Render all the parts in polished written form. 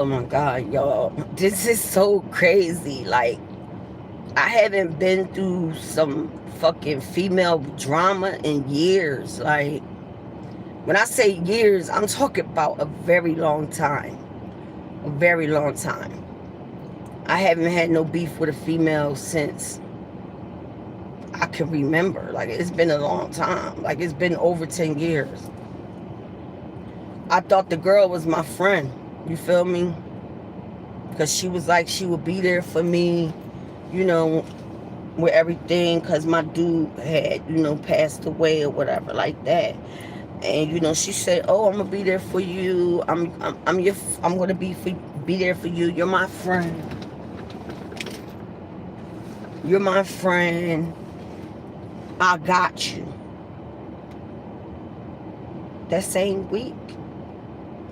Oh my God, y'all. This is so crazy. Like, I haven't been through some fucking female drama in years. Like, when I say years, I'm talking about a very long time. A very long time. I haven't had no beef with a female since I can remember. Like, it's been a long time. Like, it's been over 10 years. I thought the girl was my friend. You feel me? Because she was like, she would be there for me, you know, with everything. Because my dude had, passed away or whatever like that. And she said, "Oh, I'm gonna be there for you. I'm gonna be there for you. You're my friend. You're my friend. I got you." That same week,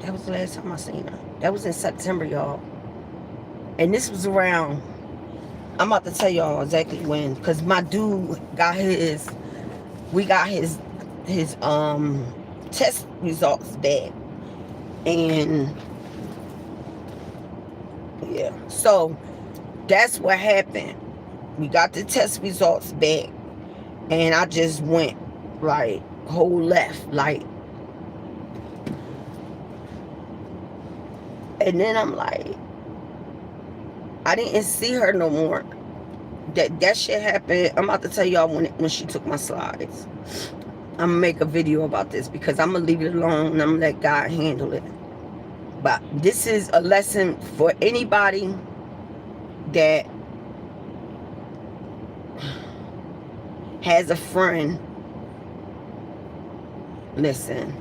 that was the last time I seen her. That was in September, y'all. And this was around, I'm about to tell y'all exactly when, because my dude got we got his test results back. And yeah, so that's what happened. We got the test results back, and I just went like whole left, like, and then I'm like, I didn't see her no more. That shit happened. I'm about to tell y'all when she took my slides. I'm gonna make a video about this because I'm gonna leave it alone and I'm gonna let God handle it. But this is a lesson for anybody that has a friend. Listen,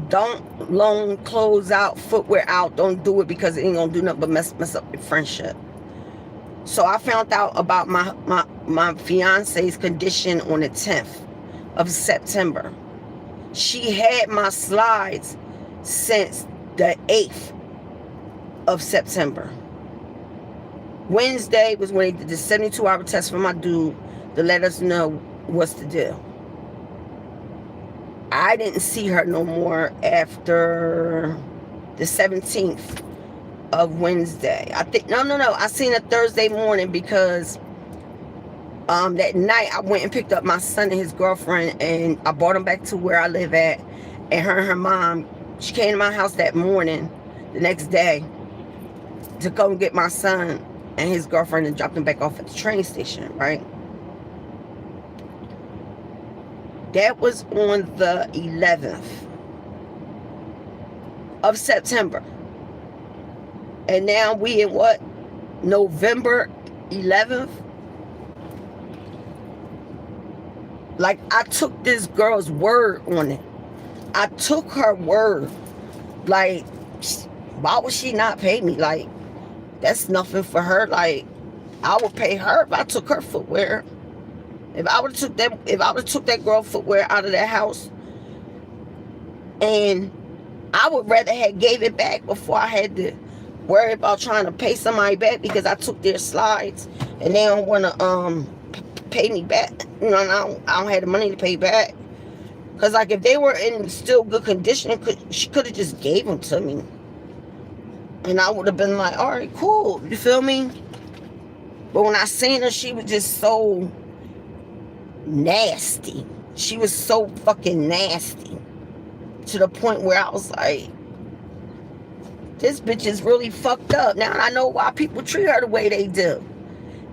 don't loan clothes out, footwear out. Don't do it because it ain't gonna do nothing but mess up your friendship. So I found out about my fiance's condition on the 10th of September. She had my slides since the 8th of September. Wednesday was when they did the 72-hour test for my dude to let us know what's the deal. I didn't see her no more after the 17th of Wednesday. I think no. I seen her Thursday morning because that night I went and picked up my son and his girlfriend and I brought them back to where I live at. And her and her mom, she came to my house that morning, the next day, to go and get my son and his girlfriend and drop them back off at the train station, right? That was on the 11th of September. And now we in what? November 11th? Like, I took this girl's word on it. I took her word. Like, why would she not pay me? Like, that's nothing for her. Like, I would pay her if I took her footwear. If I would have took that girl footwear out of that house, and I would rather have gave it back before I had to worry about trying to pay somebody back because I took their slides and they don't want to pay me back. And I don't have the money to pay back. Because, like, if they were in still good condition, she could have just gave them to me. And I would have been like, all right, cool. You feel me? But when I seen her, she was just so nasty. She was so fucking nasty. To the point where I was like, this bitch is really fucked up. Now I know why people treat her the way they do.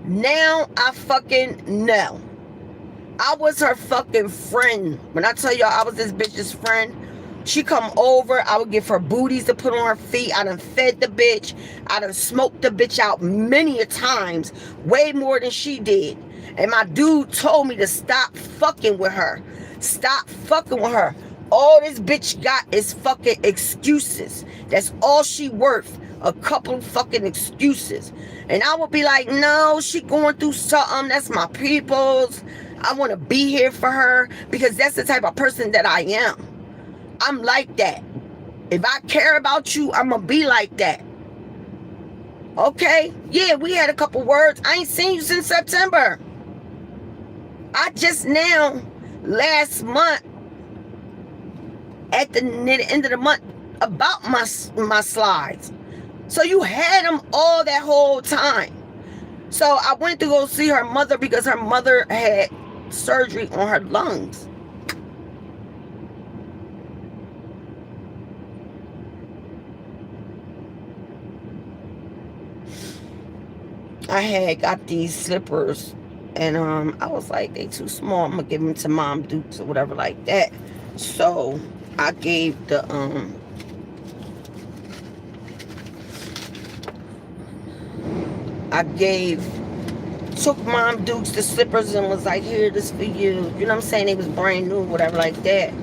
Now I fucking know. I was her fucking friend. When I tell y'all I was this bitch's friend, she come over, I would give her booties to put on her feet. I done fed the bitch. I done smoked the bitch out many a times. Way more than she did. And my dude told me to stop fucking with her. Stop fucking with her. All this bitch got is fucking excuses. That's all she worth. A couple fucking excuses. And I would be like, no, she going through something. That's my people's. I want to be here for her because that's the type of person that I am. I'm like that. If I care about you, I'm going to be like that. Okay? Yeah, we had a couple words. I ain't seen you since September. I just now, last month, at the end of the month, about my slides. So you had them all that whole time. So I went to go see her mother because her mother had surgery on her lungs. I had got these slippers, and I was like, they too small. I'm gonna give them to Mom Dukes or whatever like that. So I gave the took Mom Dukes the slippers and was like, here, this for you. You know what I'm saying? They was brand new, whatever like that.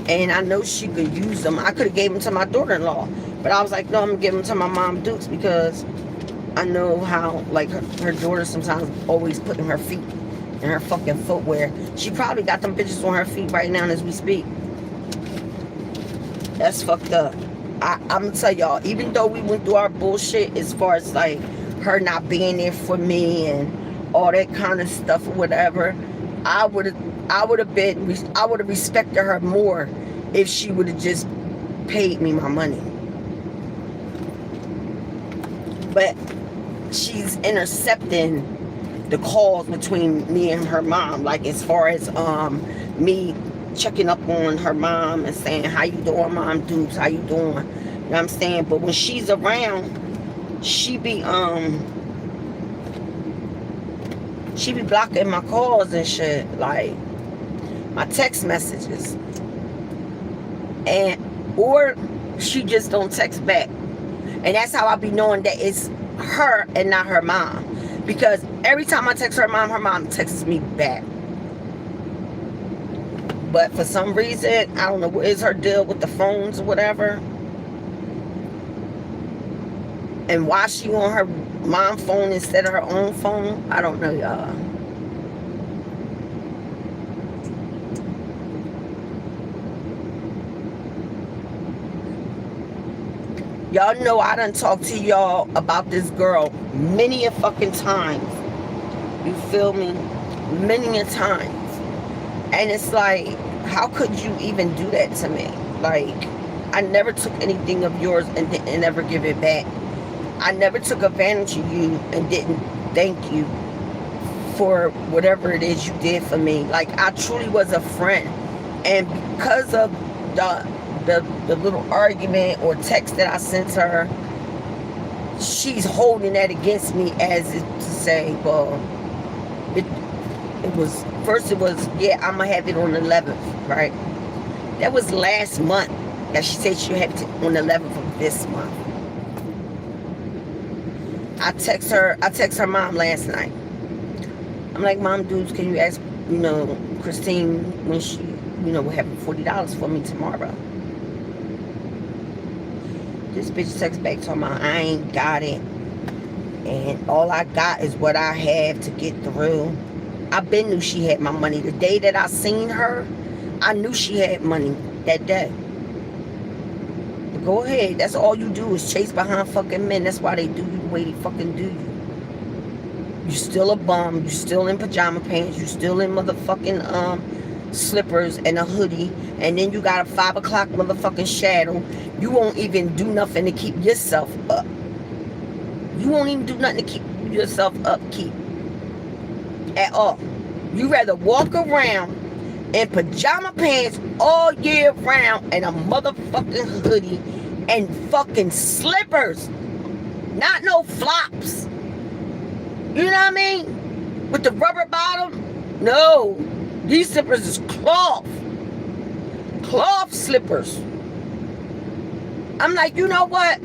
And I know she could use them. I could have gave them to my daughter-in-law, but I was like, no, I'm gonna give them to my Mom Dukes because I know how, like, her daughter sometimes always putting her feet in her fucking footwear. She probably got them bitches on her feet right now as we speak. That's fucked up. I'm gonna tell y'all, even though we went through our bullshit as far as like her not being there for me and all that kind of stuff or whatever, I would have respected her more if she would have just paid me my money. But she's intercepting the calls between me and her mom, like as far as me checking up on her mom and saying, how you doing, Mom Dukes, how you doing? You know what I'm saying? But when she's around, she be blocking my calls and shit, like my text messages. Or she just don't text back. And that's how I be knowing that it's her and not her mom. Because every time I text her mom texts me back. But for some reason, I don't know what is her deal with the phones or whatever. And why she on her mom phone instead of her own phone, I don't know, y'all. Y'all know I done talked to y'all about this girl many a fucking times. You feel me? Many a times. And it's like, how could you even do that to me? Like, I never took anything of yours and didn't ever give it back. I never took advantage of you and didn't thank you for whatever it is you did for me. Like, I truly was a friend. And because of the little argument or text that I sent her, she's holding that against me as if to say, well, it was, first it was, yeah, I'm going to have it on the 11th, right? That was last month that she said she had it on the 11th of this month. I text her mom last night. I'm like, Mom Dukes, can you ask, Christine when she, will have $40 for me tomorrow? This bitch texts back talking about, I ain't got it. And all I got is what I have to get through. I been knew she had my money. The day that I seen her, I knew she had money that day. But go ahead. That's all you do is chase behind fucking men. That's why they do you the way they fucking do you. You still a bum. You still in pajama pants. You still in motherfucking slippers and a hoodie. And then you got a 5 o'clock motherfucking shadow. You won't even do nothing to keep yourself up. You won't even do nothing to keep yourself upkeep at all. You rather walk around in pajama pants all year round and a motherfucking hoodie and fucking slippers. Not no flops. You know what I mean? With the rubber bottom. No. These slippers is cloth. Cloth slippers. I'm like, you know what?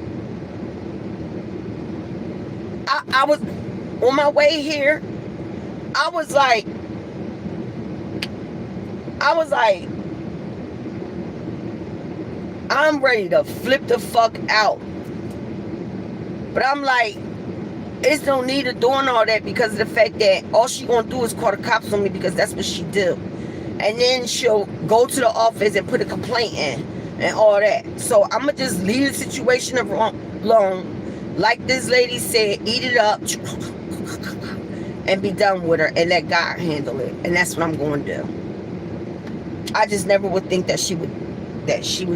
I was on my way here. I was like, I'm ready to flip the fuck out. But I'm like, it's no need of doing all that because of the fact that all she gonna do is call the cops on me because that's what she do. And then she'll go to the office and put a complaint in and all that. So I'm gonna just leave the situation alone. Like this lady said, eat it up and be done with her and let God handle it. And that's what I'm going to do. I just never would think that she would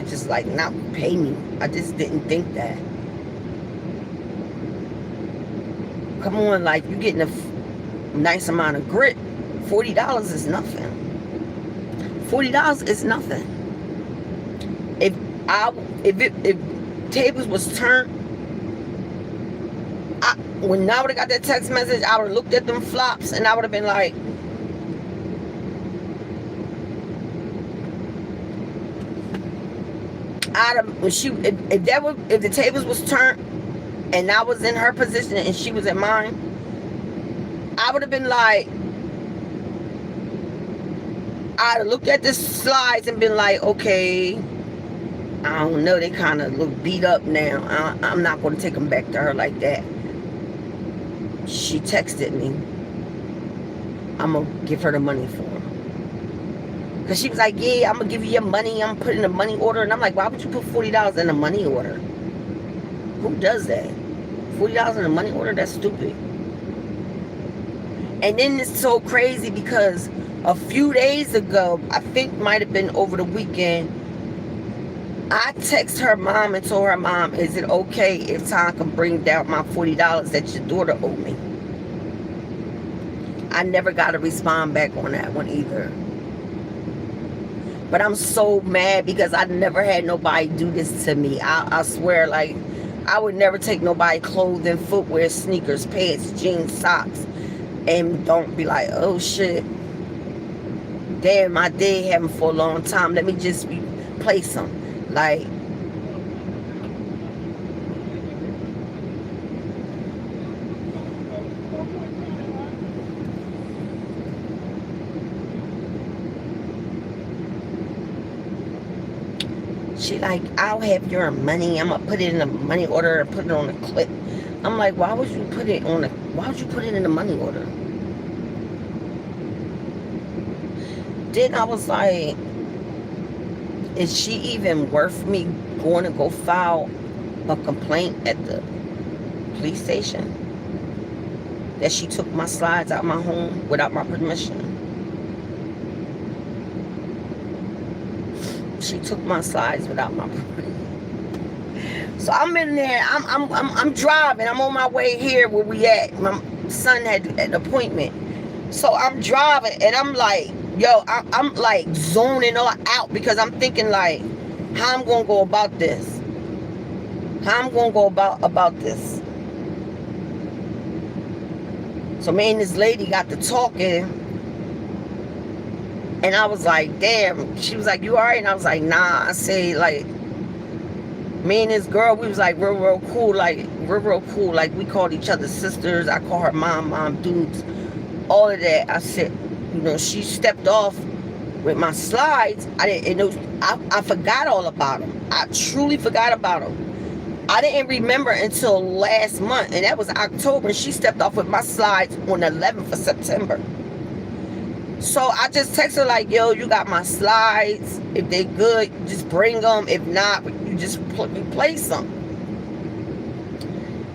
just like not pay me. I just didn't think that. Come on, like, you getting a nice amount of grit. $40 is nothing. $40 is nothing. If I if tables was turned, when I would have got that text message, I would have looked at them flops and I would have been like, if the tables was turned and I was in her position and she was in mine, I would have been like, I'd have looked at the slides and been like, okay, I don't know, they kind of look beat up now. I'm not going to take them back to her like that. She texted me. I'm going to give her the money for them. Because she was like, yeah, I'm going to give you your money. I'm putting a money order. And I'm like, why would you put $40 in a money order? Who does that? $40 in a money order? That's stupid. And then it's so crazy because a few days ago, I think might have been over the weekend, I text her mom and told her mom, is it okay if Tom can bring down my $40 that your daughter owed me? I never got a respond back on that one either. But I'm so mad because I never had nobody do this to me. I swear, like, I would never take nobody clothing, footwear, sneakers, pants, jeans, socks, and don't be like, oh shit, damn, I did have them for a long time. Let me just replace them. Like, she like, I'll have your money. I'm gonna put it in a money order and put it on a clip. I'm like, why would you put it in a money order? Then I was like, is she even worth me going to go file a complaint at the police station that she took my slides out of my home without my permission? She took my slides without my permission. So I'm in there. I'm driving. I'm on my way here where we at. My son had an appointment. So I'm driving and I'm like, yo, I'm like zoning out because I'm thinking like, how I'm gonna go about this? How I'm gonna go about this? So me and this lady got to talking, and I was like, damn. She was like, you alright? And I was like, nah. I say, like, me and this girl, we was like real cool, like real cool. Like, we called each other sisters. I call her mom, dudes, all of that. I said, you know, she stepped off with my slides. I forgot all about them. I truly forgot about them. I didn't remember until last month, and that was October. And she stepped off with my slides on the 11th of September. So I just texted her like, yo, you got my slides. If they good, just bring them. If not, you just replace them.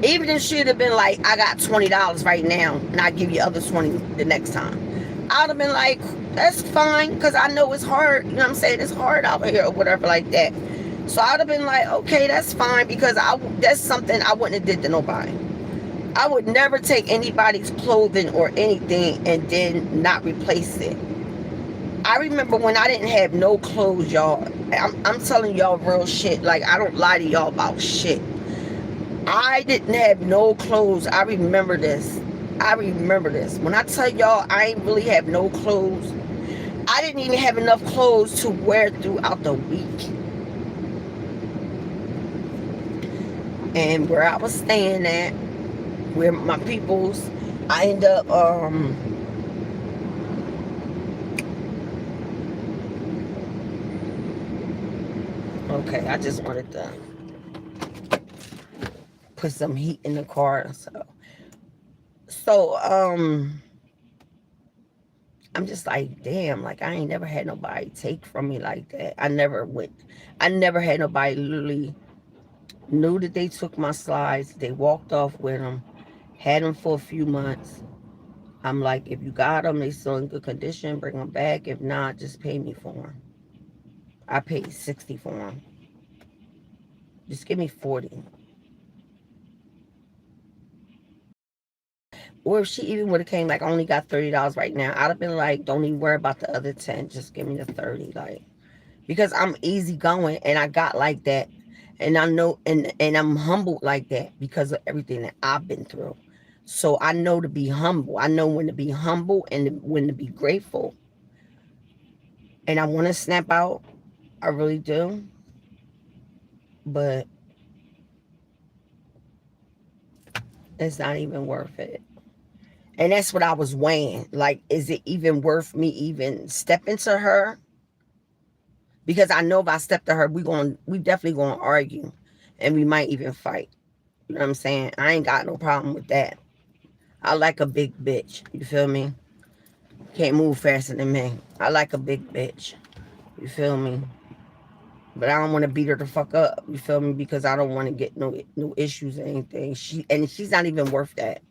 Even if she'd have been like, I got $20 right now, and I'll give you other 20 the next time, I'd have been like, that's fine, because I know it's hard. You know what I'm saying? It's hard out here or whatever like that. So I'd have been like, okay, that's fine, because that's something I wouldn't have did to nobody. I would never take anybody's clothing or anything and then not replace it. I remember when I didn't have no clothes, y'all. I'm telling y'all real shit. Like, I don't lie to y'all about shit. I didn't have no clothes. I remember this. When I tell y'all I ain't really have no clothes, I didn't even have enough clothes to wear throughout the week. And where I was staying at, where my peoples, I end up, okay, I just wanted to put some heat in the car. So, I'm just like, damn, like, I ain't never had nobody take from me like that. I never had nobody literally knew that they took my slides. They walked off with them, had them for a few months. I'm like, if you got them, they still in good condition, bring them back. If not, just pay me for them. I paid $60 for them. Just give me $40. Or if she even would have came like, I only got $30 right now, I'd have been like, don't even worry about the other 10. Just give me the 30. Like, because I'm easy going and I got like that. And I know, and I'm humbled like that because of everything that I've been through. So I know to be humble. I know when to be humble and when to be grateful. And I want to snap out. I really do. But it's not even worth it. And that's what I was weighing. Like, is it even worth me even stepping to her? Because I know if I step to her, we definitely gonna argue. And we might even fight. You know what I'm saying? I ain't got no problem with that. I like a big bitch. You feel me? Can't move faster than me. I like a big bitch. You feel me? But I don't want to beat her the fuck up. You feel me? Because I don't want to get no issues or anything. She's not even worth that.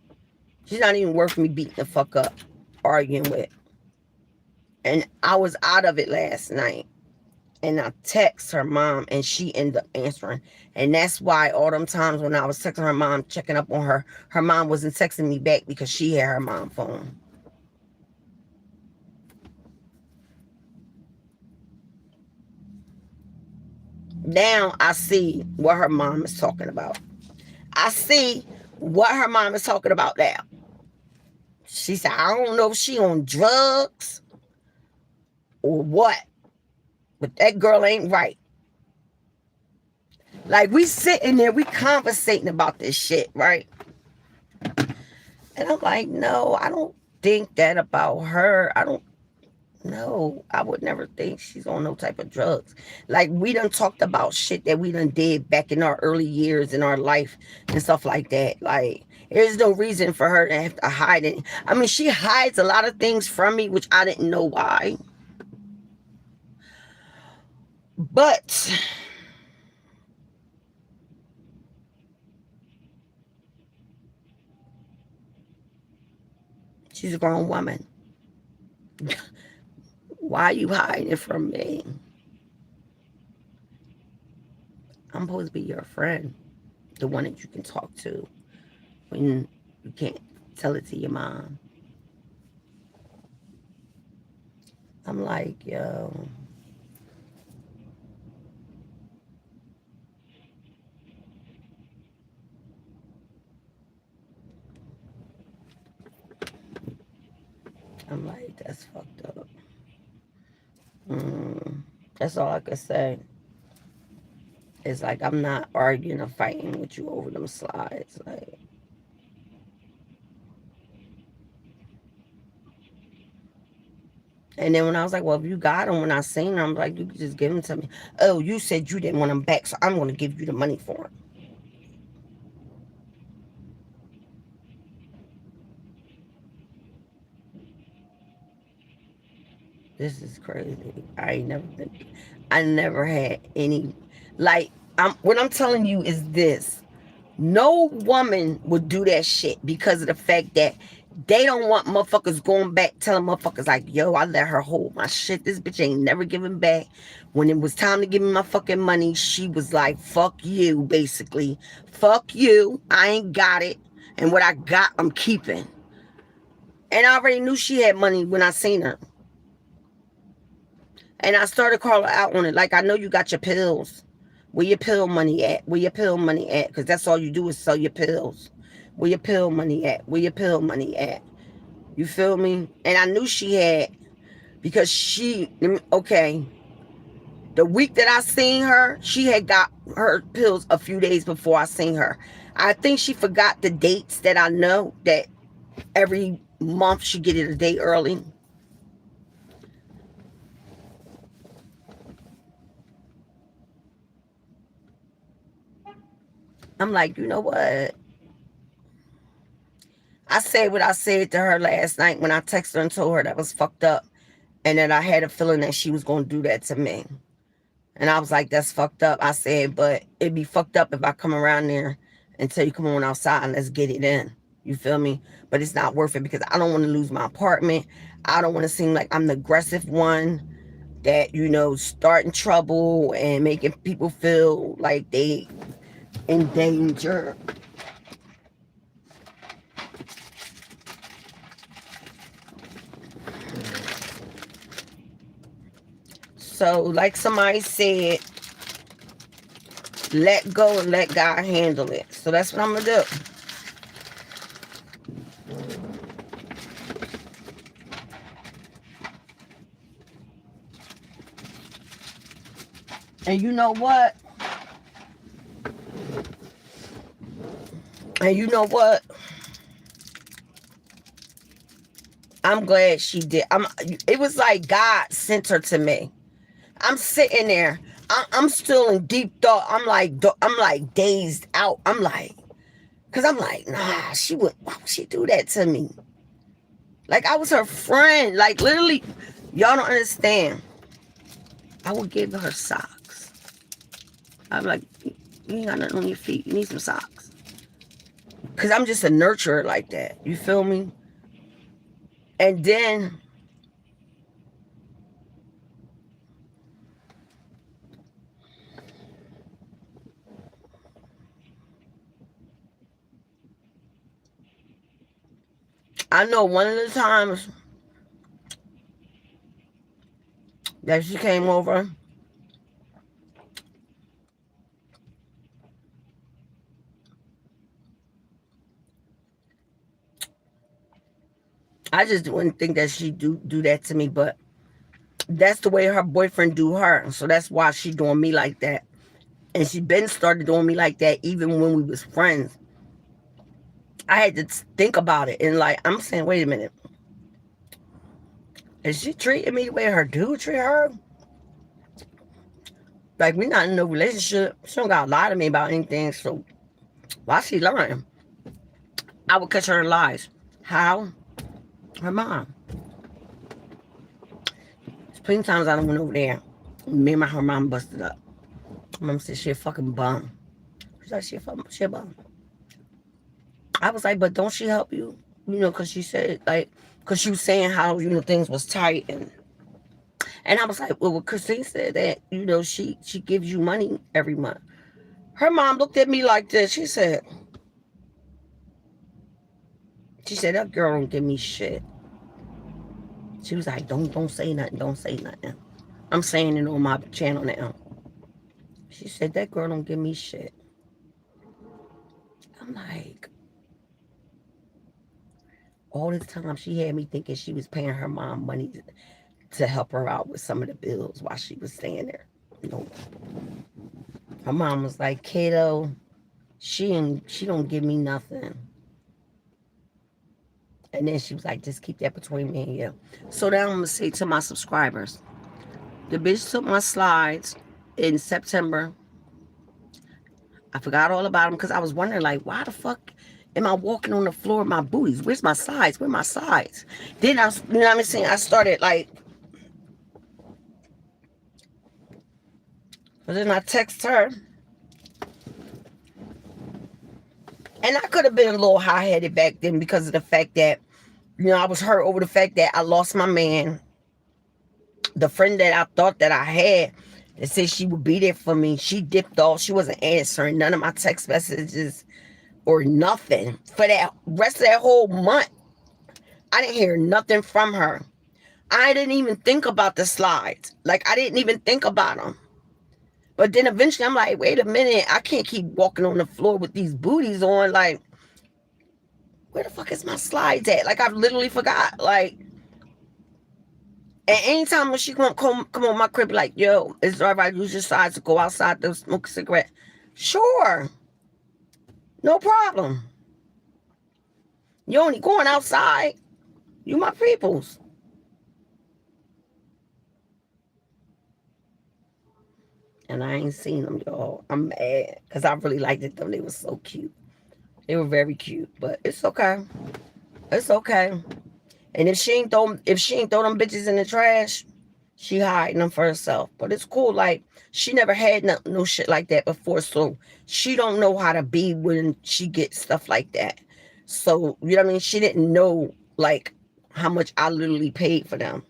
She's not even worth me beating the fuck up, arguing with. And I was out of it last night. And I text her mom and she ended up answering. And that's why all them times when I was texting her mom, checking up on her, her mom wasn't texting me back because she had her mom phone. Now I see what her mom is talking about. I see what her mom is talking about now. She said, I don't know if she on drugs or what, but that girl ain't right. Like, we sitting there, we conversating about this shit, right? And I'm like, no, I don't think that about her. I don't know. I would never think she's on no type of drugs. Like, we done talked about shit that we done did back in our early years in our life and stuff like that. Like, there's no reason for her to have to hide it. I mean, she hides a lot of things from me, which I didn't know why. But she's a grown woman. Why are you hiding it from me? I'm supposed to be your friend, the one that you can talk to when you can't tell it to your mom. I'm like, yo. I'm like, that's fucked up. That's all I could say. It's like, I'm not arguing or fighting with you over them slides. Like, and then when I was like, well, if you got them, when I seen them, I'm like, you could just give them to me. Oh, you said you didn't want them back, so I'm going to give you the money for them. This is crazy. I never had any, like, what I'm telling you is this. No woman would do that shit because of the fact that they don't want motherfuckers going back telling motherfuckers like, yo, I let her hold my shit. This bitch ain't never giving back. When it was time to give me my fucking money, she was like, fuck you, basically. Fuck you. I ain't got it. And what I got, I'm keeping. And I already knew she had money when I seen her. And I started calling her out on it. Like, I know you got your pills. Where your pill money at? Where your pill money at? Because that's all you do is sell your pills. Where your pill money at? Where your pill money at? You feel me? And I knew she had, because okay, the week that I seen her, she had got her pills a few days before I seen her. I think she forgot the dates that I know that every month she get it a day early. I'm like, you know what? I said what I said to her last night when I texted her and told her that was fucked up. And that I had a feeling that she was going to do that to me. And I was like, that's fucked up. I said, but it'd be fucked up if I come around there and tell you, come on outside and let's get it in. You feel me? But it's not worth it because I don't want to lose my apartment. I don't want to seem like I'm the aggressive one that, starting trouble and making people feel like they in danger. So, like somebody said, let go and let God handle it. So that's what I'm going to do. And you know what? I'm glad she did. It was like God sent her to me. I'm sitting there. I'm still in deep thought. I'm like dazed out. I'm like, cause I'm like, nah, why would she do that to me? Like I was her friend. Like literally, y'all don't understand. I would give her socks. I'm like, you ain't got nothing on your feet. You need some socks. Cause I'm just a nurturer like that. You feel me? And then I know one of the times that she came over, I just wouldn't think that she do that to me, but that's the way her boyfriend do her. So that's why she doing me like that. And she been started doing me like that even when we was friends. I had to think about it and like I'm saying, wait a minute. Is she treating me the way her dude treat her? Like we not in no relationship. She don't gotta lie to me about anything. So why she lying? I would catch her in lies. How? Her mom. There's plenty of times I done went over there. Me and her mom busted up. Mom said she a fucking bum. She's like, she a bum. I was like, but don't she help you? You know, because she said, like, because she was saying how, you know, things was tight. And I was like, well, Christine said that, you know, she gives you money every month. Her mom looked at me like this. She said, that girl don't give me shit. She was like, don't say nothing. Don't say nothing. I'm saying it on my channel now. She said, that girl don't give me shit. I'm like, all this time she had me thinking she was paying her mom money to help her out with some of the bills while she was staying there. Nope. Her mom was like, kiddo, she don't give me nothing. And then she was like, just keep that between me and you. So now I'm going to say to my subscribers, the bitch took my slides in September. I forgot all about them because I was wondering, like, why the fuck am I walking on the floor with my booties? Where's my sides? Where my sides? Then I was, you know what I'm saying? I started like, but then I text her. And I could have been a little high-headed back then because of the fact that, you know, I was hurt over the fact that I lost my man. The friend that I thought that I had that said she would be there for me, she dipped off. She wasn't answering none of my text messages or nothing. For that rest of that whole month, I didn't hear nothing from her. I didn't even think about the slides. Like, I didn't even think about them. But then eventually I'm like, wait a minute, I can't keep walking on the floor with these booties on. Like, where the fuck is my slides at? Like, I've literally forgot. Like, and anytime when she come on my crib, like, yo, is it all right, use your slides to go outside to smoke a cigarette? Sure. No problem. You only going outside. You my peoples. And I ain't seen them, y'all. I'm mad. Because I really liked it, though. They were so cute. They were very cute. But it's okay. It's okay. And if she ain't throw them bitches in the trash, she hiding them for herself. But it's cool. Like, she never had no shit like that before. So she don't know how to be when she gets stuff like that. So, you know what I mean? She didn't know, like, how much I literally paid for them.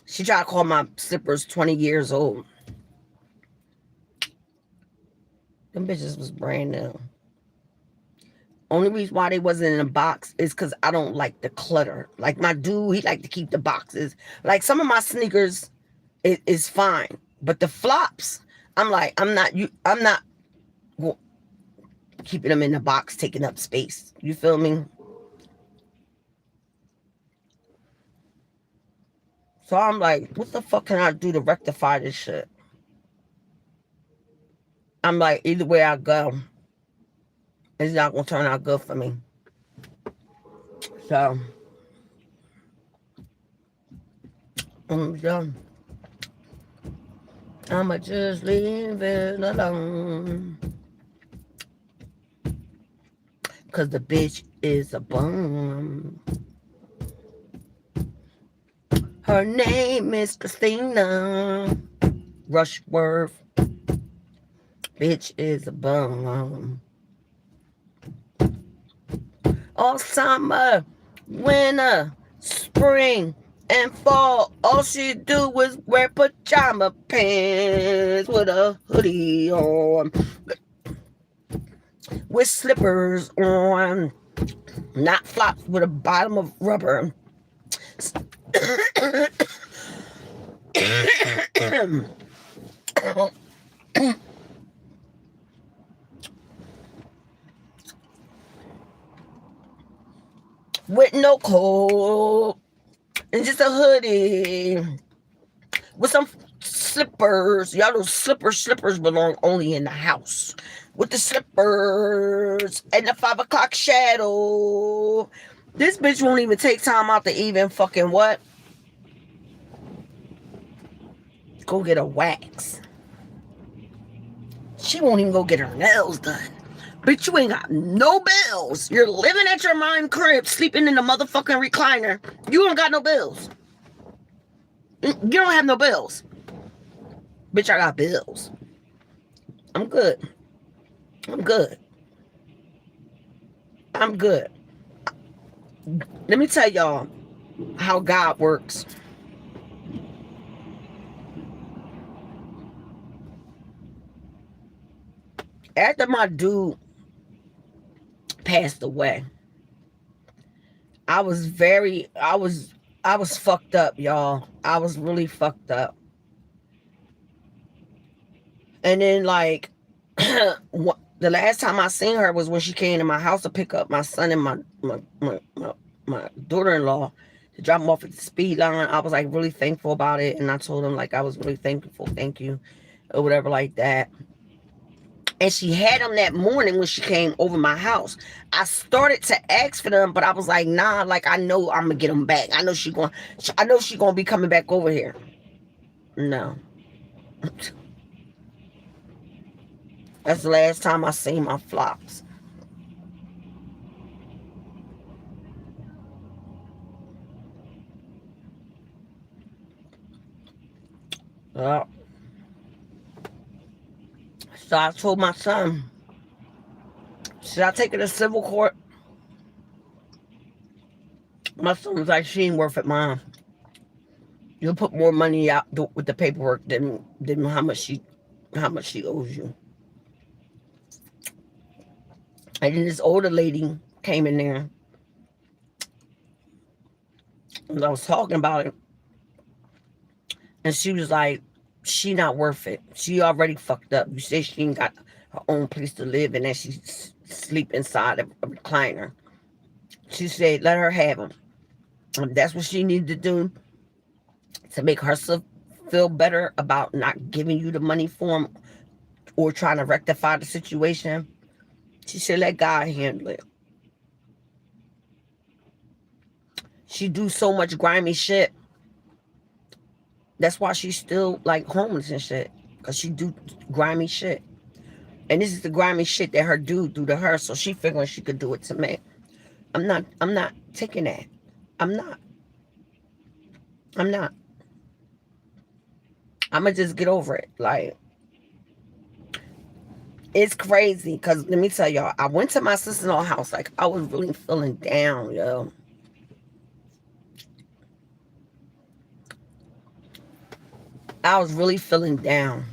She tried to call my slippers 20 years old. Them bitches was brand new. Only reason why they wasn't in a box is because I don't like the clutter. Like my dude, he like to keep the boxes. Like some of my sneakers, it is fine. But the flops, I'm like, I'm not keeping them in the box, taking up space. You feel me? So I'm like, what the fuck can I do to rectify this shit? I'm like, either way I go, it's not gonna turn out good for me. So I'm done. I'ma just leave it alone. Cause the bitch is a bum. Her name is Christina Rushworth. Bitch is a bum. All summer, winter, spring, and fall, all she do is wear pajama pants with a hoodie on, with slippers on, not flops with a bottom of rubber. With no coat and just a hoodie with some slippers. Y'all know slippers belong only in the house. With the slippers and the 5 o'clock shadow. This bitch won't even take time out to even fucking what? Go get a wax. She won't even go get her nails done. Bitch, you ain't got no bills. You're living at your mom crib, sleeping in the motherfucking recliner. You don't got no bills. You don't have no bills. Bitch, I got bills. I'm good. I'm good. I'm good. Let me tell y'all how God works. After my dude passed away, I was fucked up, y'all. I was really fucked up. And then like the last time I seen her was when she came to my house to pick up my son and my daughter-in-law to drop them off at the speed line. I was like really thankful about it, and I told him like I was really thankful, thank you, or whatever like that. And she had them that morning when she came over my house. I started to ask for them, but I was like, nah, like I know I'm gonna get them back. I know she gonna be coming back over here. No. That's the last time I seen my flops. Well, so I told my son, should I take her to civil court? My son was like, she ain't worth it, Mom. You'll put more money out with the paperwork than how much she owes you. And then this older lady came in there, and I was talking about it, and she was like, she not worth it. She already fucked up. You say she ain't got her own place to live, and then she sleep inside a recliner. She said, let her have them. That's what she needed to do to make herself feel better about not giving you the money for them or trying to rectify the situation. She should let God handle it. She do so much grimy shit. That's why she's still like homeless and shit. Cause she do grimy shit. And this is the grimy shit that her dude do to her. So she figuring she could do it to me. I'm not taking that. I'm not. I'm not. I'ma just get over it. Like, it's crazy. Cause let me tell y'all, I went to my sister-in-law's house. Like, I was really feeling down, yo. I was really feeling down.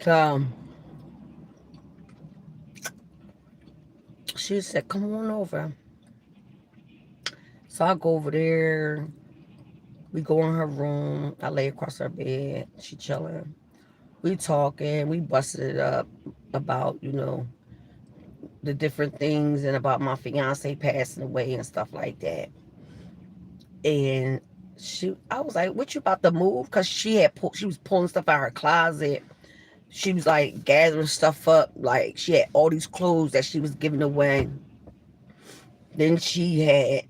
So she said, come on over. So I go over there. We go in her room. I lay across her bed. She chilling. We talking. We busted it up about, the different things and about my fiance passing away and stuff like that. And I was like, "What you about to move?" Because she was pulling stuff out of her closet. She was like gathering stuff up. Like she had all these clothes that she was giving away. Then she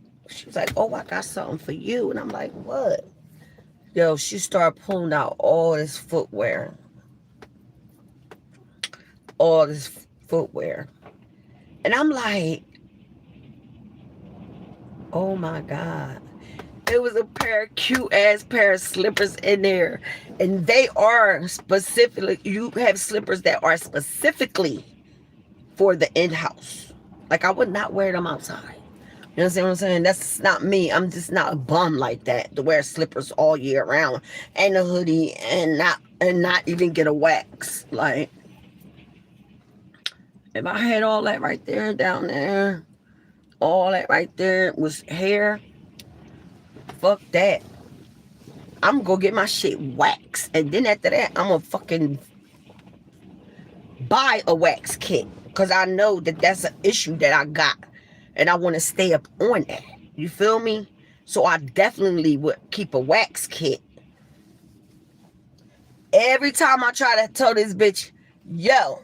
was like, "Oh, I got something for you." And I'm like, "What?" Yo, she started pulling out all this footwear. All this footwear. And I'm like, oh my God. It was a cute ass pair of slippers in there. And they are specifically, you have slippers that are specifically for the in-house. Like I would not wear them outside. You understand what I'm saying? That's not me. I'm just not a bum like that to wear slippers all year round and a hoodie and not even get a wax. Like if I had all that right there, down there, all that right there was hair, fuck that. I'm gonna get my shit waxed. And then after that, I'm gonna fucking buy a wax kit. Because I know that that's an issue that I got. And I want to stay up on that. You feel me? So I definitely would keep a wax kit. Every time I try to tell this bitch, yo,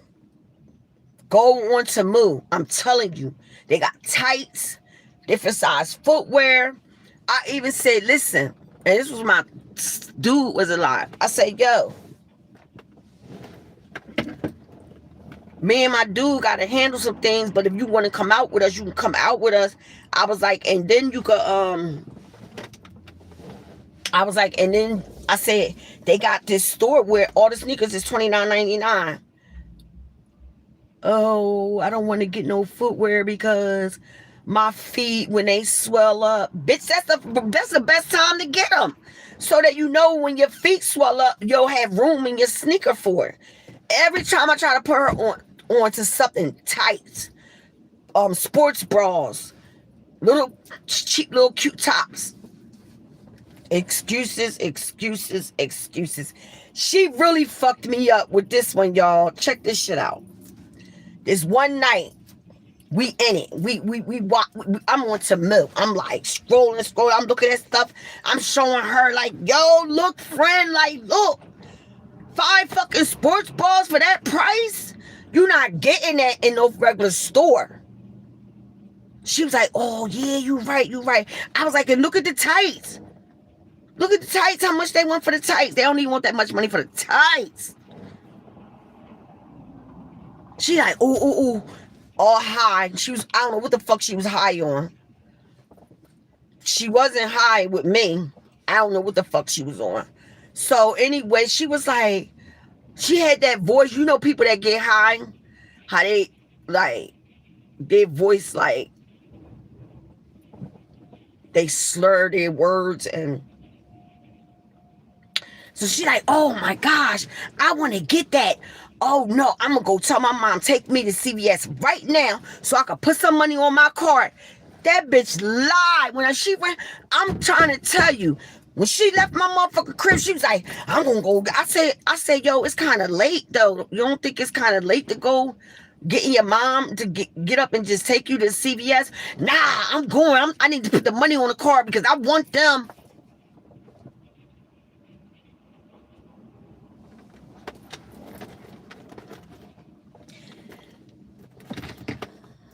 go on to Moo. I'm telling you, they got tights, different size footwear. I even said, listen, and this was my dude was alive. I said, yo, me and my dude got to handle some things, but if you want to come out with us, you can come out with us. I was like, and then you could, I was like, and then I said, they got this store where all the sneakers is $29.99. Oh, I don't want to get no footwear because my feet, when they swell up, bitch, that's the best time to get them. So that when your feet swell up, you'll have room in your sneaker for it. Every time I try to put her onto something tight, sports bras, little cheap little cute tops. Excuses, excuses, excuses. She really fucked me up with this one, y'all. Check this shit out. This one night, we in it. I'm on to milk. I'm like scrolling. I'm looking at stuff. I'm showing her like, yo, look, friend, like, look. 5 fucking sports balls for that price? You're not getting that in no regular store. She was like, oh, yeah, you right. I was like, and look at the tights. Look at the tights, how much they want for the tights. They don't even want that much money for the tights. She like, ooh, all high. I don't know what the fuck she was high on. She wasn't high with me. I don't know what the fuck she was on. So anyway, she was like, she had that voice. You know people that get high? How they, like, their voice, like, they slur their words. And so she like, oh my gosh, I want to get that. Oh no, I'm going to go tell my mom, take me to CVS right now so I can put some money on my card. That bitch lied. When she went, I'm trying to tell you, when she left my motherfucking crib, she was like, I'm going to go. I said, yo, it's kind of late though. You don't think it's kind of late to go getting your mom to get up and just take you to CVS? Nah, I'm going. I need to put the money on the card because I want them.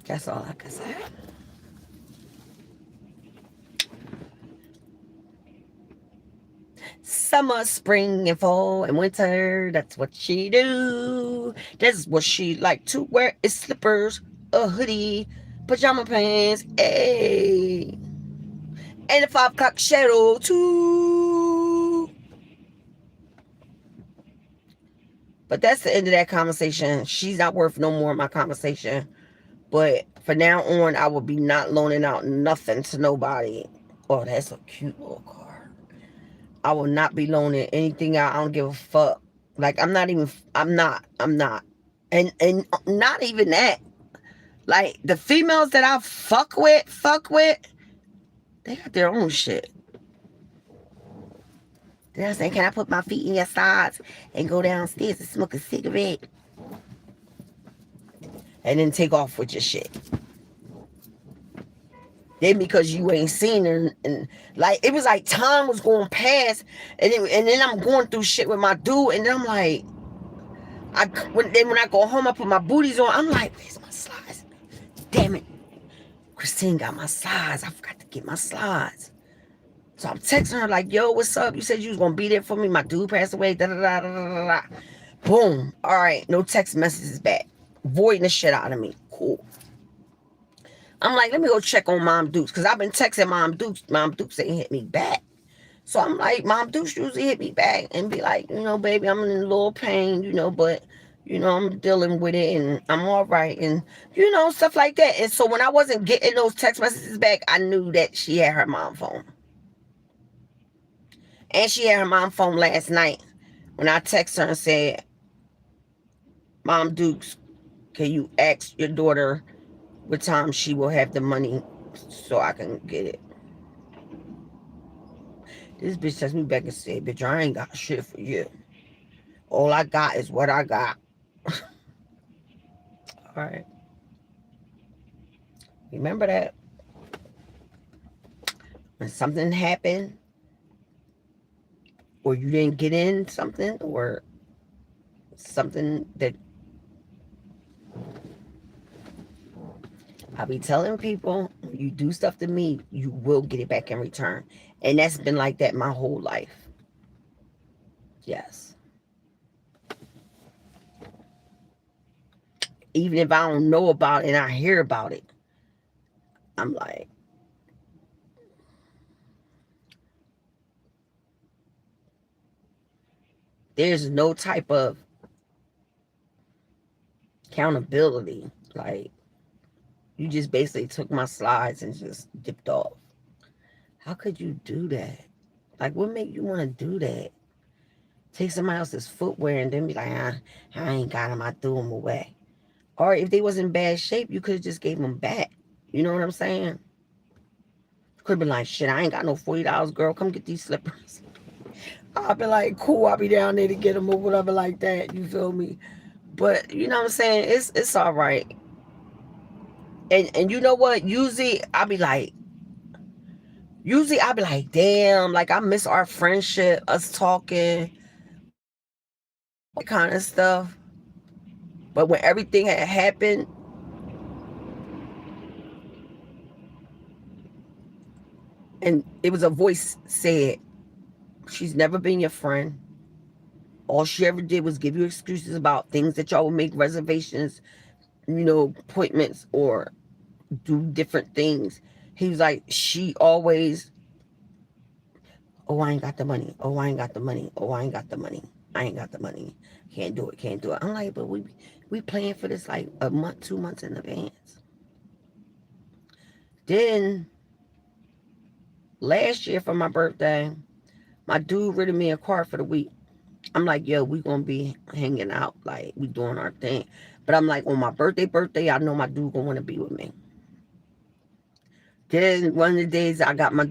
That's all I can say. Summer, spring, and fall, and winter, that's what she do. That's what she like to wear is slippers, a hoodie, pajama pants, and a 5 o'clock shadow, too. But that's the end of that conversation. She's not worth no more of my conversation. But for now on, I will be not loaning out nothing to nobody. Oh, that's a cute little car. I will not be loaning anything out. I don't give a fuck. Like, I'm not. And not even that. Like, the females that I fuck with, they got their own shit. Then I said, can I put my feet in your slides and go downstairs and smoke a cigarette? And then take off with your shit. Then because you ain't seen her, and like it was like time was going past, and then I'm going through shit with my dude, and then I'm like, when I go home, I put my booties on. I'm like, where's my slides? Damn it, Christine got my slides. I forgot to get my slides. So I'm texting her like, yo, what's up? You said you was gonna be there for me. My dude passed away. Da da da da da da. Boom. All right, no text messages back. Voiding the shit out of me. Cool. I'm like, let me go check on Mom Dukes, because I've been texting Mom Dukes. Mom Dukes ain't hit me back. So I'm like, Mom Dukes usually hit me back and be like, baby, I'm in a little pain, but, I'm dealing with it and I'm all right. And, stuff like that. And so when I wasn't getting those text messages back, I knew that she had her mom phone. And she had her mom phone last night when I texted her and said, Mom Dukes, can you ask your daughter what time she will have the money so I can get it? This bitch texted me back and said, bitch, I ain't got shit for you. All I got is what I got. All right. Remember that. When something happened, or you didn't get in something, or something that I be telling people, when you do stuff to me, you will get it back in return. And that's been like that my whole life. Yes. Even if I don't know about it and I hear about it, I'm like, there's no type of accountability. Like, you just basically took my slides and just dipped off. How could you do that? Like, what made you want to do that? Take somebody else's footwear and then be like, I ain't got them, I threw them away. Or if they was in bad shape, you could have just gave them back. You know what I'm saying? Could have been like, shit, I ain't got no $40, girl. Come get these slippers. I'll be like, cool, I'll be down there to get them or whatever like that. You feel me? But you know what I'm saying? It's all right. And you know what? Usually I'll be like, damn, like I miss our friendship, us talking, that kind of stuff. But when everything had happened, and it was a voice said, she's never been your friend. All she ever did was give you excuses about things that y'all would make reservations, appointments, or do different things. He was like, she always, oh, I ain't got the money. Oh, I ain't got the money. Oh, I ain't got the money. I ain't got the money. Can't do it. Can't do it. I'm like, but we playing for this like a month, 2 months in advance. Then last year for my birthday, my dude rented me a car for the week. I'm like, yo, we gonna be hanging out, like we doing our thing. But I'm like, on my birthday, I know my dude gonna want to be with me. Then one of the days I got my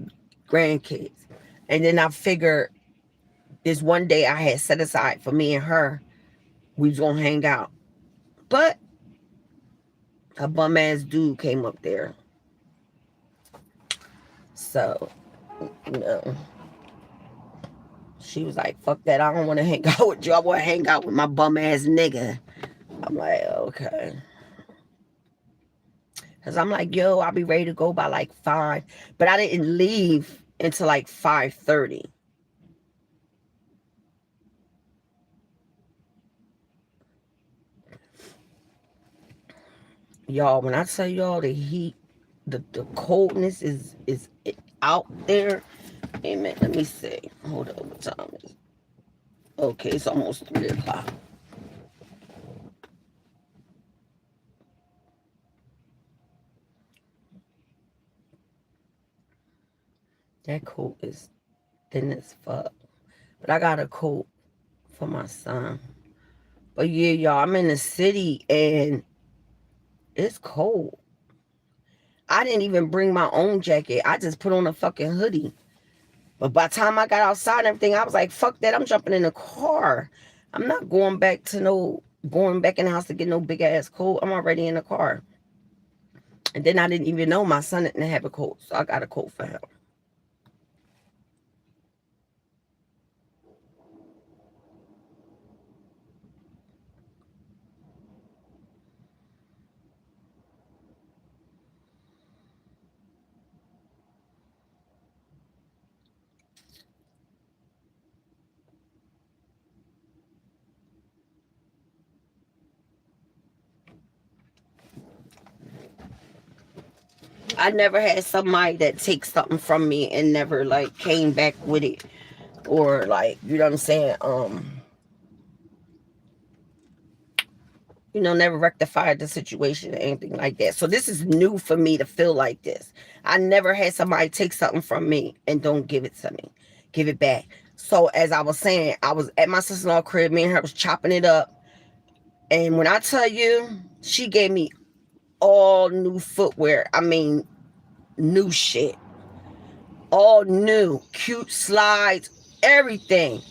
grandkids, and then I figured this one day I had set aside for me and her, we was gonna hang out. But a bum ass dude came up there, so she was like, fuck that, I don't want to hang out with you, I want to hang out with my bum ass nigga. I'm like, okay. Because I'm like, yo, I'll be ready to go by like 5. But I didn't leave until like 5:30. Y'all, when I tell y'all the heat, the coldness is out there. Amen. Let me see. Hold on, what time is it? Okay, it's almost 3 o'clock. That coat is thin as fuck. But I got a coat for my son. But yeah, y'all, I'm in the city and it's cold. I didn't even bring my own jacket. I just put on a fucking hoodie. But by the time I got outside and everything, I was like, fuck that. I'm jumping in the car. I'm not going back in the house to get no big ass coat. I'm already in the car. And then I didn't even know my son didn't have a coat. So I got a coat for him. I never had somebody that takes something from me and never like came back with it. Or like, you know what I'm saying? Never rectified the situation or anything like that. So this is new for me to feel like this. I never had somebody take something from me and don't give it to me, give it back. So as I was saying, I was at my sister-in-law crib. Me and her was chopping it up. And when I tell you, she gave me all new footwear. I mean, new shit. All new, cute slides, everything.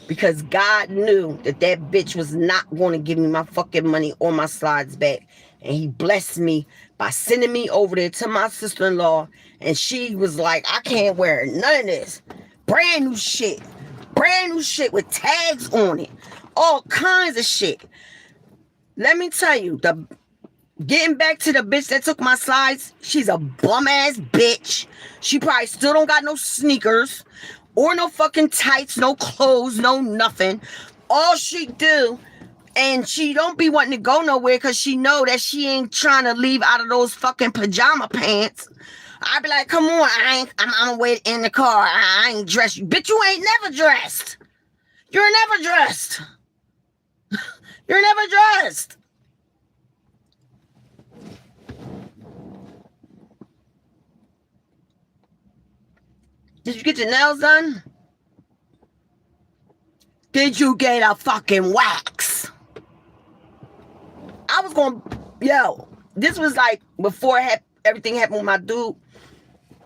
Because God knew that bitch was not going to give me my fucking money or my slides back. And he blessed me by sending me over there to my sister-in-law. And she was like, I can't wear none of this. Brand new shit. Brand new shit with tags on it. All kinds of shit. Let me tell you, getting back to the bitch that took my slides, she's a bum ass bitch. She probably still don't got no sneakers or no fucking tights, no clothes, no nothing. All she do, and she don't be wanting to go nowhere because she know that she ain't trying to leave out of those fucking pajama pants. I be like, come on, I'm waiting in the car. I ain't dressed. Bitch, you ain't never dressed. You're never dressed. You're never dressed. Did you get your nails done? Did you get a fucking wax? I was going, this was like before everything happened with my dude.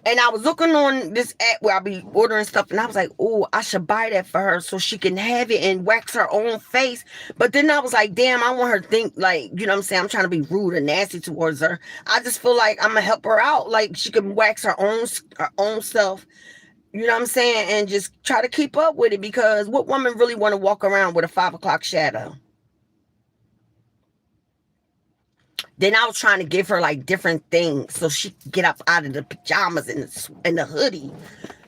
And I was looking on this app where I be ordering stuff, and I was like, oh, I should buy that for her so she can have it and wax her own face. But then I was like, damn, I want her to think like, you know what I'm saying? I'm trying to be rude and nasty towards her. I just feel like I'm gonna help her out. Like she can wax her own self. You know what I'm saying? And just try to keep up with it, because what woman really want to walk around with a 5 o'clock shadow? Then I was trying to give her like different things so she could get up out of the pajamas and the hoodie.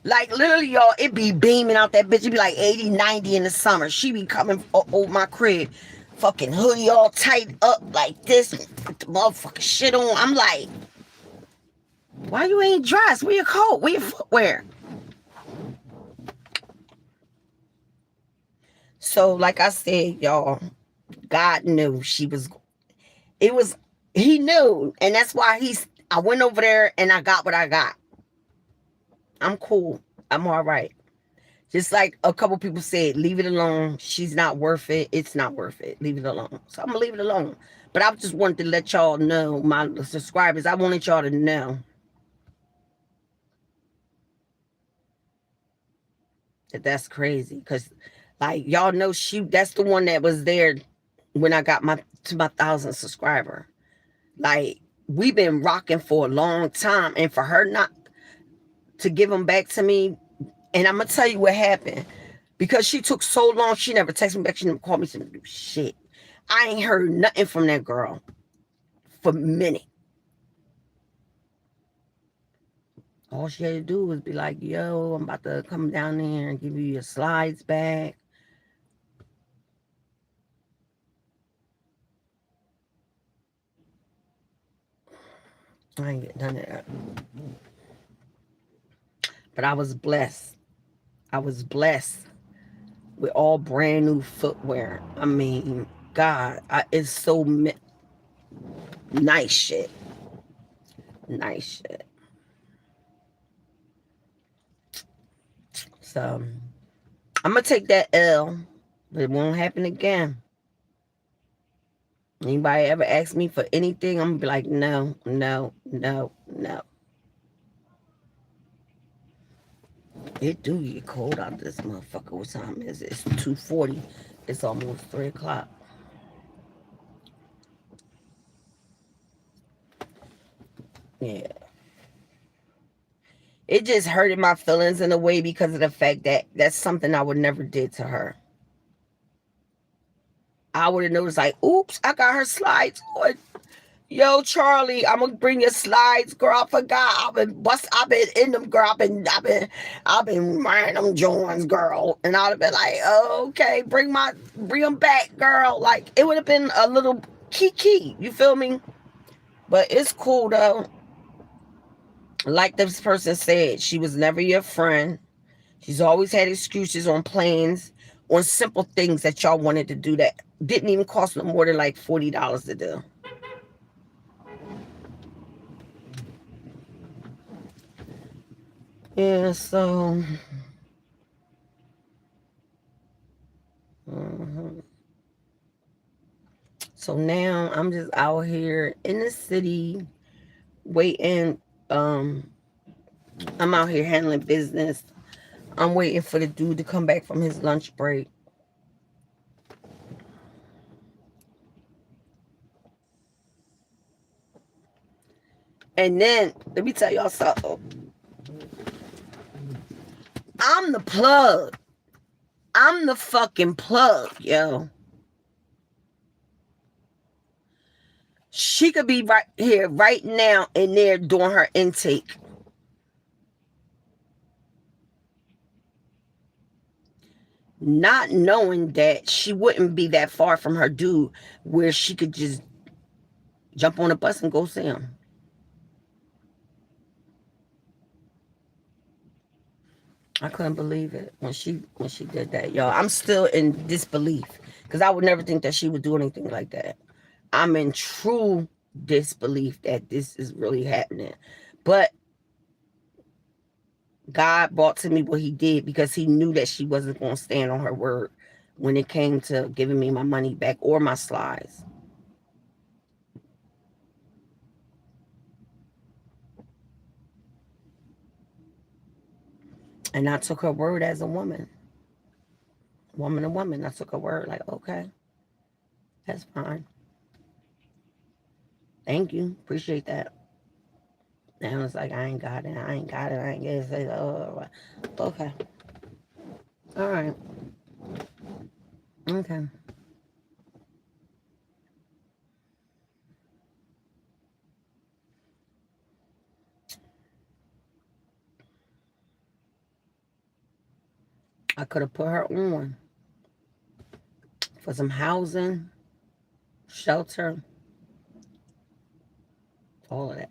Like literally, y'all, it be beaming out that bitch. It be like 80, 90 in the summer. She be coming over my crib, fucking hoodie all tight up like this, with the motherfucking shit on. I'm like, why you ain't dressed? Where your coat? Where your footwear? So, like I said, y'all, God knew he knew. And that's why I went over there and I got what I got. I'm cool. I'm all right. Just like a couple people said, leave it alone. She's not worth it. It's not worth it. Leave it alone. So I'm going to leave it alone. But I just wanted to let y'all know, my subscribers, I wanted y'all to know that's crazy. Because, like, y'all know that's the one that was there when I got to my 1,000 subscriber. Like, we've been rocking for a long time. And for her not to give them back to me, and I'm going to tell you what happened. Because she took so long, she never texted me back. She never called me to do shit. I ain't heard nothing from that girl for a minute. All she had to do was be like, yo, I'm about to come down there and give you your slides back. I ain't get none of that. But I was blessed. I was blessed with all brand new footwear. I mean, God, it's so nice shit. Nice shit. So, I'm going to take that L, but it won't happen again. Anybody ever ask me for anything, I'm going to be like, no, no, no, no. It do get cold out this motherfucker. What time is it? It's 2:40. It's almost 3 o'clock. Yeah. It just hurted my feelings in a way because of the fact that that's something I would never did to her. I would have noticed like, oops, I got her slides on. Yo, Charlie, I'm gonna bring your slides, girl. I forgot. I've been in them, girl. I've been wearing them Jones, girl. And I'd have been like, oh, okay, bring them back, girl. Like it would have been a little kiki. You feel me? But it's cool though. Like this person said, she was never your friend. She's always had excuses on plans, on simple things that y'all wanted to do that didn't even cost no more than like $40 to do. Yeah, so so now I'm just out here in the city waiting. I'm out here handling business. I'm waiting for the dude to come back from his lunch break. And then let me tell y'all something. I'm the plug. I'm the fucking plug, yo. She could be right here, right now, in there doing her intake. Not knowing that she wouldn't be that far from her dude where she could just jump on a bus and go see him. I couldn't believe it when she did that, y'all. I'm still in disbelief because I would never think that she would do anything like that. I'm in true disbelief that this is really happening. But God brought to me what he did because he knew that she wasn't going to stand on her word when it came to giving me my money back or my slides. And I took her word as a woman. Woman to woman. I took her word like, okay, that's fine. Thank you. Appreciate that. And it's like, I ain't got it. I ain't got it. I ain't get it. Oh, okay. All right. Okay. I could have put her on for some housing, shelter, all of that.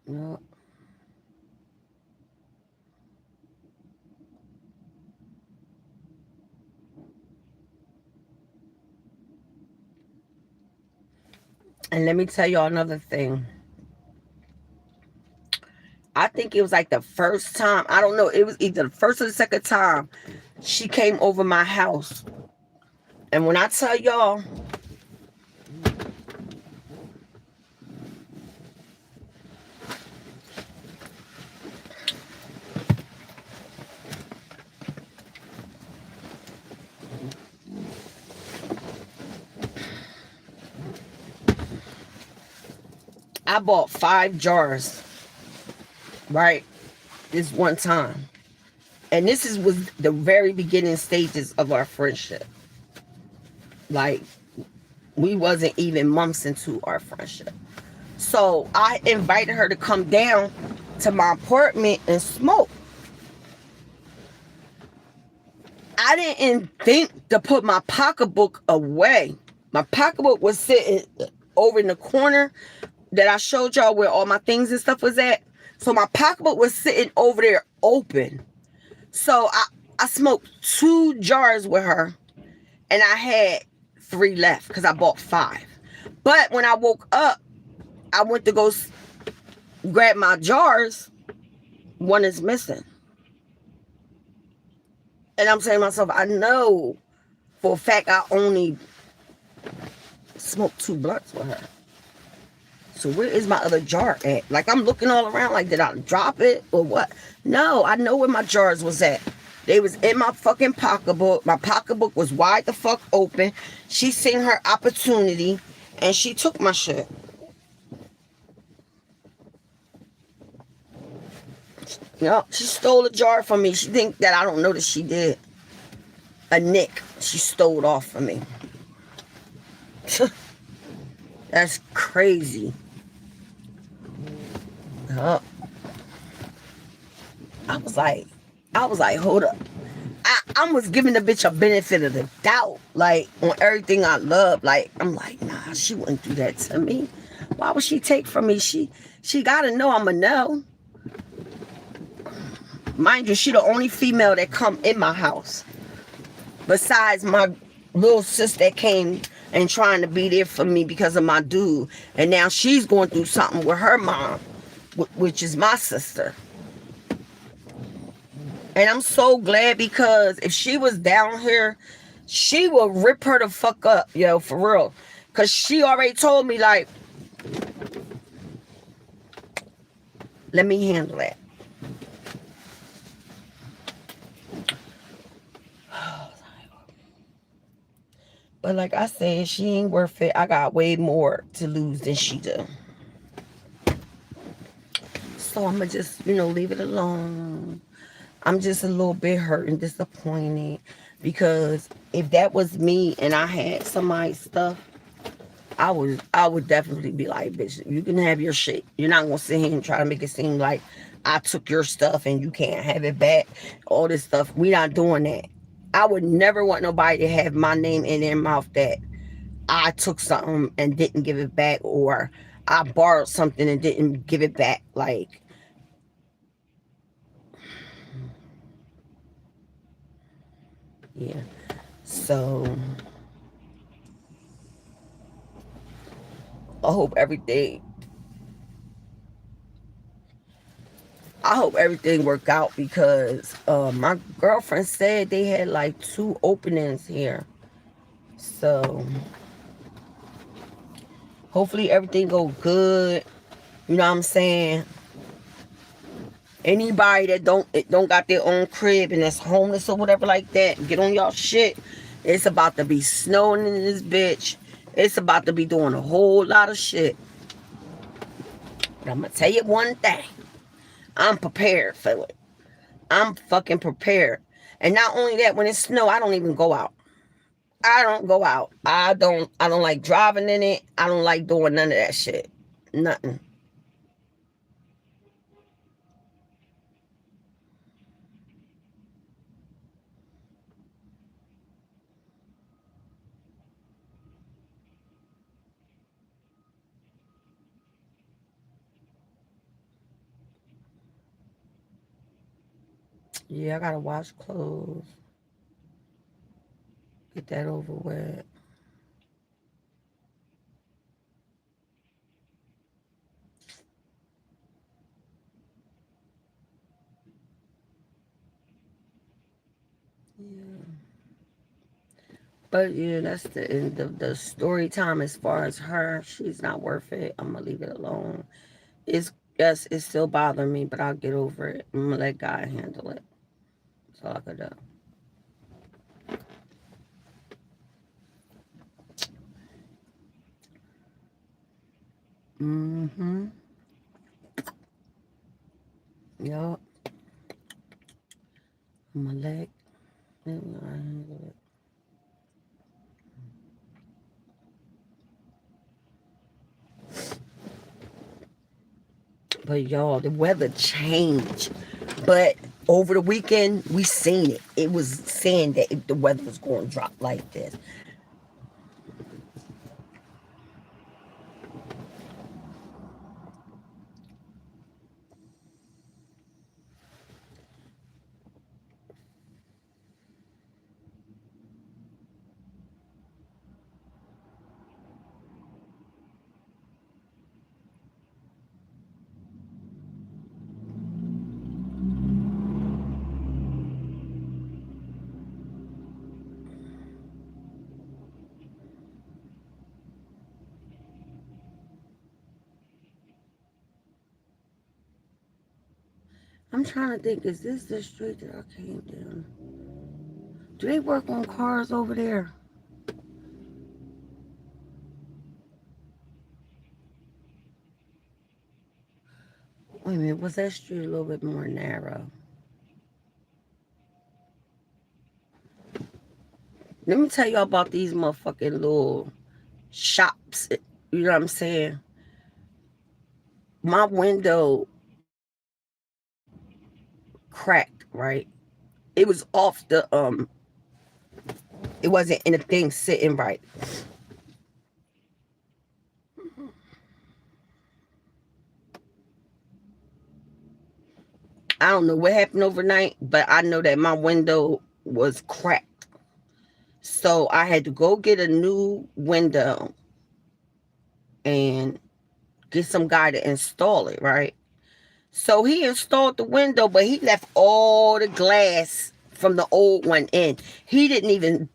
Yeah. And let me tell y'all another thing. I think it was like the first time, I don't know, it was either the first or the second time she came over my house. And when I tell y'all, I bought 5 jars, right? This one time. And was the very beginning stages of our friendship. Like, we wasn't even months into our friendship. So I invited her to come down to my apartment and smoke. I didn't think to put my pocketbook away. My pocketbook was sitting over in the corner that I showed y'all where all my things and stuff was at. So my pocketbook was sitting over there open. So I smoked 2 jars with her and I had 3 left because I bought 5. But when I woke up, I went to go grab my jars. One is missing. And I'm saying to myself, I know for a fact I only smoked 2 blunts with her. So where is my other jar at? Like, I'm looking all around like, did I drop it or what? No, I know where my jars was at. They was in my fucking pocketbook. My pocketbook was wide the fuck open. She seen her opportunity and she took my shit. She stole a jar from me. She think that I don't know that she did. A nick. She stole it off from me. That's crazy. Yup. I was like, hold up. I was giving the bitch a benefit of the doubt, like, on everything I love. Like, I'm like, nah, she wouldn't do that to me. Why would she take from me? She gotta know I'm a no. Mind you, she the only female that come in my house. Besides my little sister that came and trying to be there for me because of my dude. And now she's going through something with her mom, which is my sister. And I'm so glad, because if she was down here, she will rip her the fuck up, yo, for real. Because she already told me, like, let me handle that. But like I said, she ain't worth it. I got way more to lose than she do. So I'm going to just, leave it alone. I'm just a little bit hurt and disappointed, because if that was me and I had somebody's stuff, I would definitely be like, bitch, you can have your shit. You're not going to sit here and try to make it seem like I took your stuff and you can't have it back. All this stuff. We not doing that. I would never want nobody to have my name in their mouth that I took something and didn't give it back, or I borrowed something and didn't give it back. Like, yeah. So I hope everything work out, because my girlfriend said they had like 2 openings here. So hopefully everything go good. You know what I'm saying? Anybody that don't got their own crib and that's homeless or whatever like that, get on y'all shit. It's about to be snowing in this bitch. It's about to be doing a whole lot of shit. But I'm gonna tell you one thing. I'm prepared for it. I'm fucking prepared. And not only that, when it snow, I don't even go out. I don't go out. I don't like driving in it. I don't like doing none of that shit. Nothing. Yeah, I gotta wash clothes. Get that over with. Yeah. But yeah, that's the end of the story time as far as her. She's not worth it. I'm gonna leave it alone. Yes, it's still bothering me, but I'll get over it. I'm gonna let God handle it. That's all I could do. Mm-hmm. Yup. I'm gonna let God handle it. But y'all, the weather changed. But over the weekend, we seen it. It was saying that the weather was going to drop like this. I'm trying to think, is this the street that I came down? Do they work on cars over there? Wait a minute, was that street a little bit more narrow? Let me tell y'all about these motherfucking little shops. You know what I'm saying? My window cracked, right? It was off the it wasn't in the thing sitting right. I don't know what happened overnight, but I know that my window was cracked. So I had to go get a new window and get some guy to install it, right? So he installed the window, but he left all the glass from the old one in. He didn't even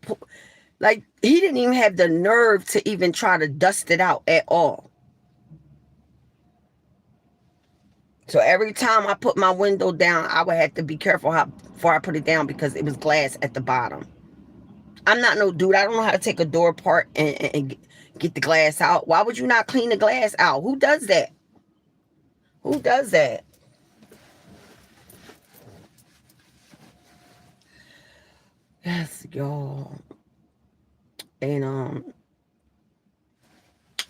he didn't even have the nerve to even try to dust it out at all. So every time I put my window down, I would have to be careful how far I put it down because it was glass at the bottom. I'm not no dude. I don't know how to take a door apart and get the glass out. Why would you not clean the glass out? Who does that? Who does that? Yes, y'all. And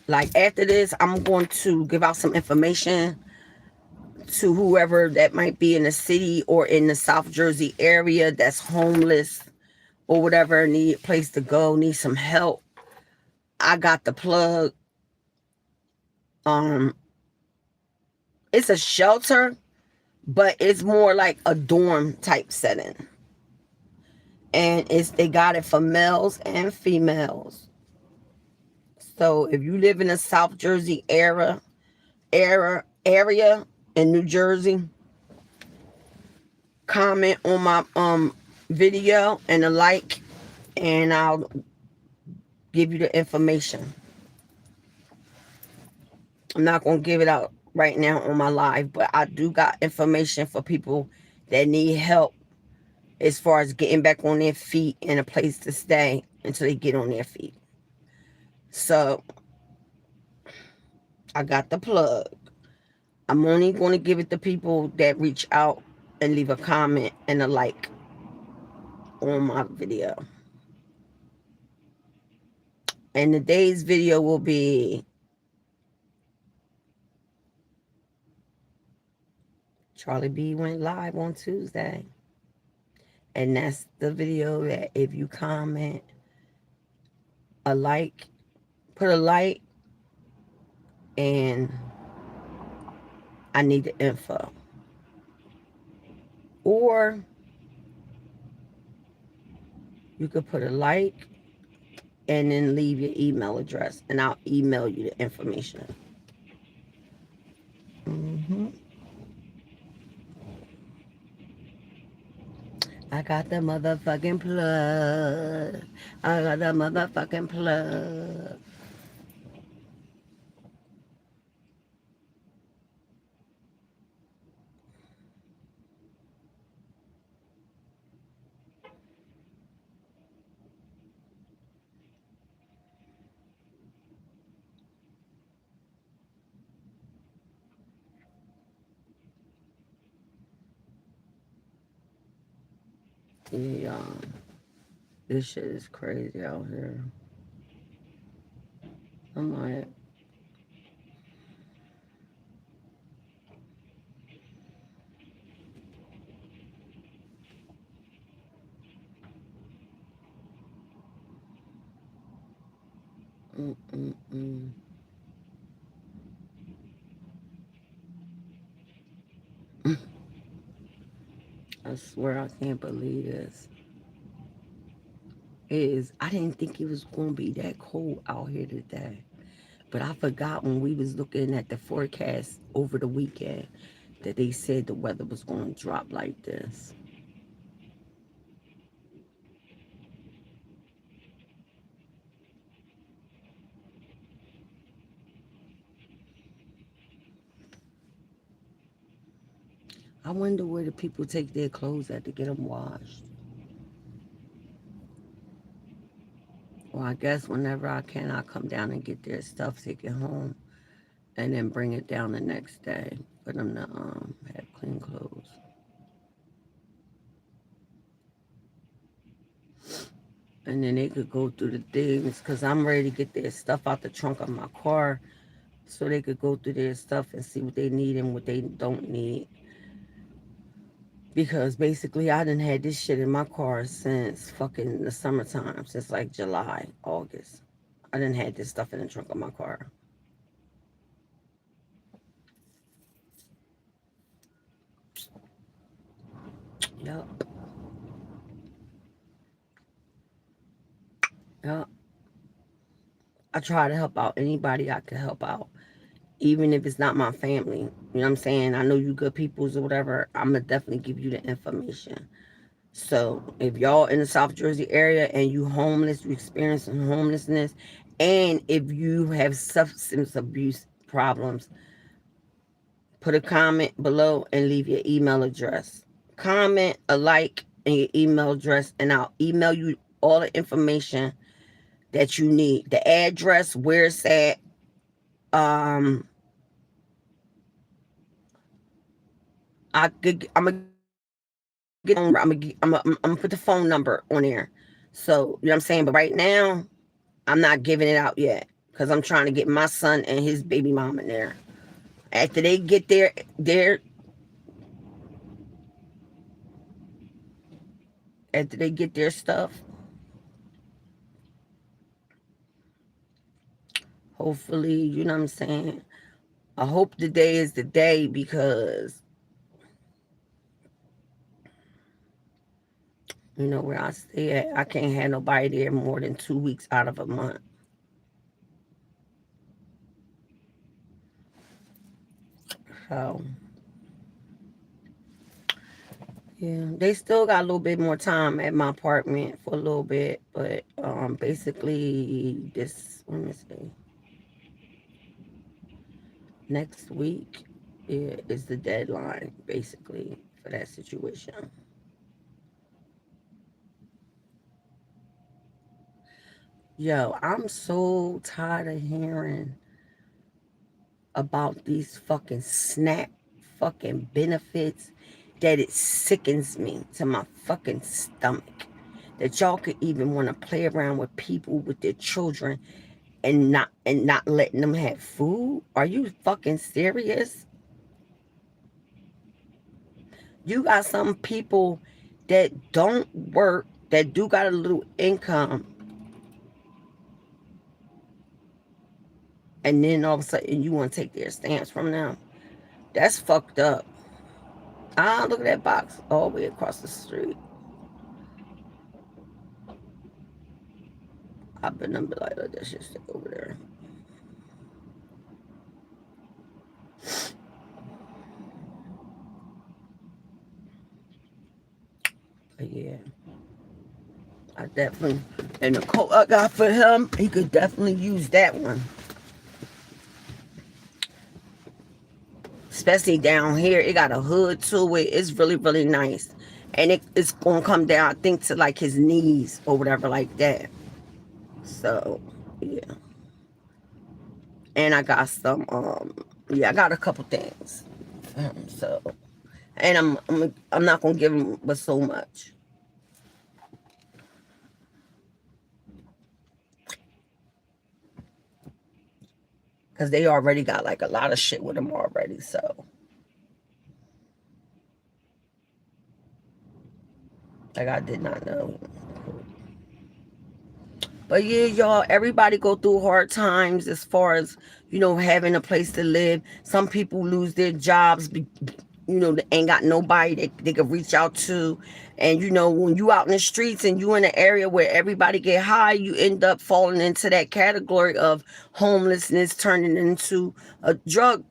like after this, I'm going to give out some information to whoever that might be in the city or in the South Jersey area that's homeless or whatever, need a place to go, need some help. I got the plug. Um, it's a shelter, but it's more like a dorm type setting. And they got it for males and females. So if you live in the South Jersey area in New Jersey, comment on my video and a like, and I'll give you the information. I'm not gonna give it out right now on my live, but I do got information for people that need help as far as getting back on their feet and a place to stay until they get on their feet. So I got the plug. I'm only going to give it to people that reach out and leave a comment and a like on my video. And today's video will be Charlie B went live on Tuesday. And that's the video that if you comment a like, put a like, and I need the info. Or you could put a like and then leave your email address, and I'll email you the information. I got the motherfucking plug. I got the motherfucking plug. Yeah, this shit is crazy out here. I'm like, mm-mm-mm. I swear I can't believe this. I didn't think it was going to be that cold out here today. But I forgot when we was looking at the forecast over the weekend that they said the weather was going to drop like this. I wonder where the people take their clothes at to get them washed. Well, I guess whenever I can, I'll come down and get their stuff, take it home, and then bring it down the next day for them to have clean clothes. And then they could go through the things, because I'm ready to get their stuff out the trunk of my car so they could go through their stuff and see what they need and what they don't need. Because basically I done had this shit in my car since fucking the summertime, since like July, August. I done had this stuff in the trunk of my car. Yup. Yup. I try to help out anybody I can help out, even if it's not my family. You know what I'm saying? I know you good peoples or whatever. I'm going to definitely give you the information. So if y'all in the South Jersey area and you homeless, you experiencing homelessness, and if you have substance abuse problems, put a comment below and leave your email address. Comment, a like, and your email address, and I'll email you all the information that you need. The address, where it's at. I'm gonna get I'm gonna put the phone number on there. So you know what I'm saying. But right now, I'm not giving it out yet because I'm trying to get my son and his baby mom in there. After they get after they get their stuff, hopefully, you know what I'm saying. I hope today is the day because you know where I stay at, I can't have nobody there more than 2 weeks out of a month. So yeah, they still got a little bit more time at my apartment for a little bit, but basically this, let me see, next week is the deadline basically for that situation. Yo, I'm so tired of hearing about these fucking SNAP fucking benefits that it sickens me to my fucking stomach. That y'all could even want to play around with people with their children and not letting them have food. Are you fucking serious? You got some people that don't work, that do got a little income, and then all of a sudden you want to take their stamps from them. That's fucked up. Ah, look at that box all the way across the street. I've been be like, let that shit stay over there. But yeah, I definitely, and the coat I got for him, he could definitely use that one. Especially down here, it got a hood to it. It's really, really nice. And it's going to come down, I think, to like his knees or whatever like that. So, yeah. And I got some, yeah, I got a couple things. So, and I'm not going to give him but so much. Because they already got like a lot of shit with them already. So, like I did not know. But yeah, y'all, everybody go through hard times as far as, having a place to live. Some people lose their jobs, they ain't got nobody they could reach out to. And, when you out in the streets and you in an area where everybody get high, you end up falling into that category of homelessness, turning into a drug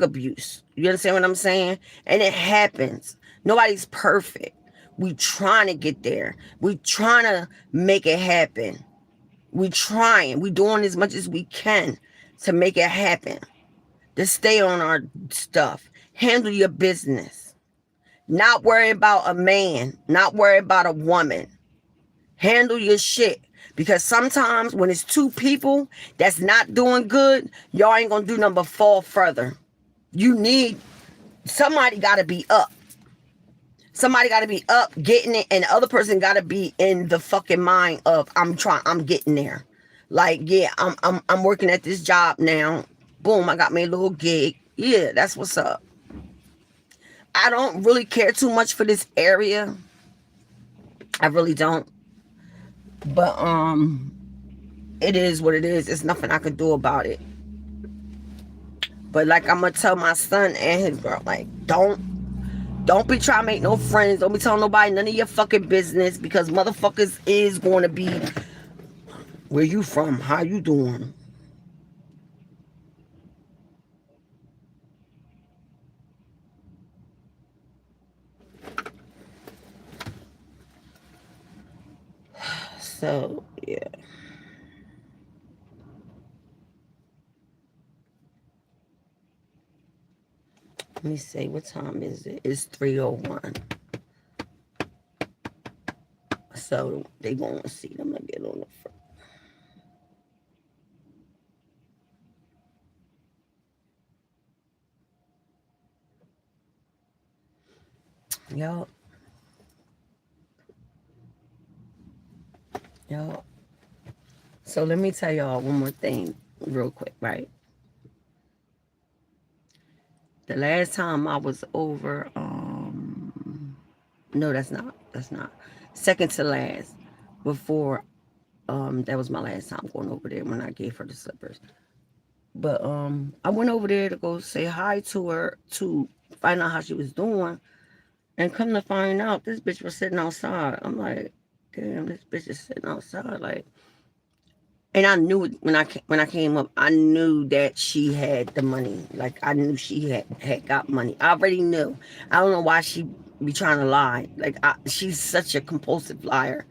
abuse. You understand what I'm saying? And it happens. Nobody's perfect. We trying to get there. We trying to make it happen. We trying. We doing as much as we can to make it happen. To stay on our stuff. Handle your business. Not worry about a man. Not worry about a woman. Handle your shit. Because sometimes when it's two people that's not doing good, y'all ain't gonna do nothing but fall further. You need, somebody gotta be up. Somebody gotta be up getting it, and the other person gotta be in the fucking mind of I'm getting there. Like, yeah, I'm working at this job now. Boom, I got me a little gig. Yeah, that's what's up. I don't really care too much for this area. I really don't. But it is what it is. There's nothing I can do about it. But like I'm gonna tell my son and his girl, like, don't be trying to make no friends. Don't be telling nobody none of your fucking business, because motherfuckers is going to be, where you from? How you doing? So, yeah. Let me see, what time is it? It's 3:01. So they going to see them and get on the front. Y'all. So let me tell y'all one more thing real quick, right? The last time I was over, no, that's not. Second to last, before, that was my last time going over there when I gave her the slippers. But I went over there to go say hi to her, to find out how she was doing, and come to find out, this bitch was sitting outside. I'm like, damn, this bitch is sitting outside, like. And I knew when I came up, I knew that she had the money. Like, I knew she had got money. I already knew. I don't know why she be trying to lie. Like, she's such a compulsive liar.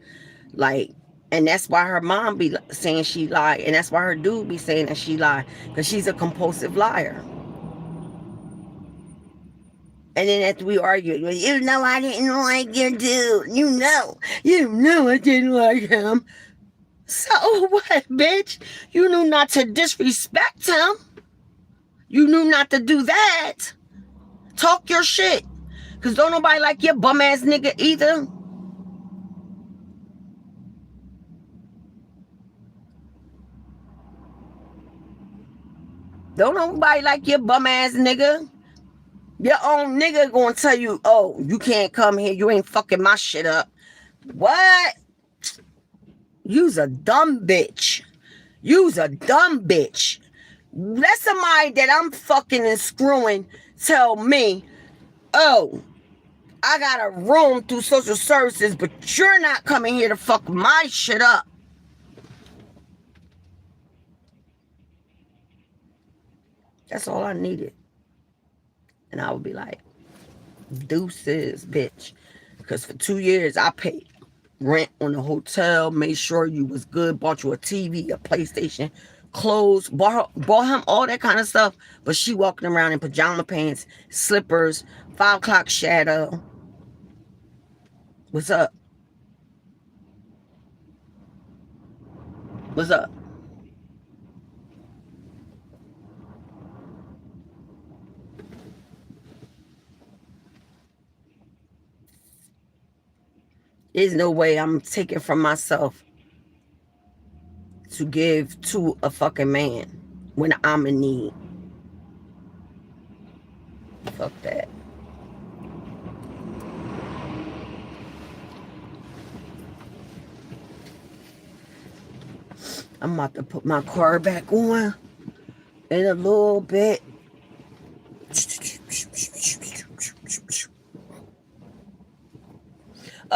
Like, and that's why her mom be saying she lied, and that's why her dude be saying that she lied, because she's a compulsive liar. And then after we argued, you know I didn't like your dude. You know I didn't like him. So what, bitch? You knew not to disrespect him. You knew not to do that. Talk your shit. Because don't nobody like your bum ass nigga either. Don't nobody like your bum ass nigga. Your own nigga gonna tell you, oh, you can't come here. You ain't fucking my shit up. What? You's a dumb bitch. You's a dumb bitch. Let somebody that I'm fucking and screwing tell me, oh, I got a room through social services, but you're not coming here to fuck my shit up. That's all I needed. And I would be like, deuces, bitch. Because for 2 years, I paid rent on the hotel, made sure you was good, bought you a TV, a PlayStation, clothes, bought him all that kind of stuff. But she walking around in pajama pants, slippers, 5 o'clock shadow. What's up? What's up? There's no way I'm taking from myself to give to a fucking man when I'm in need. Fuck that. I'm about to put my car back on in a little bit.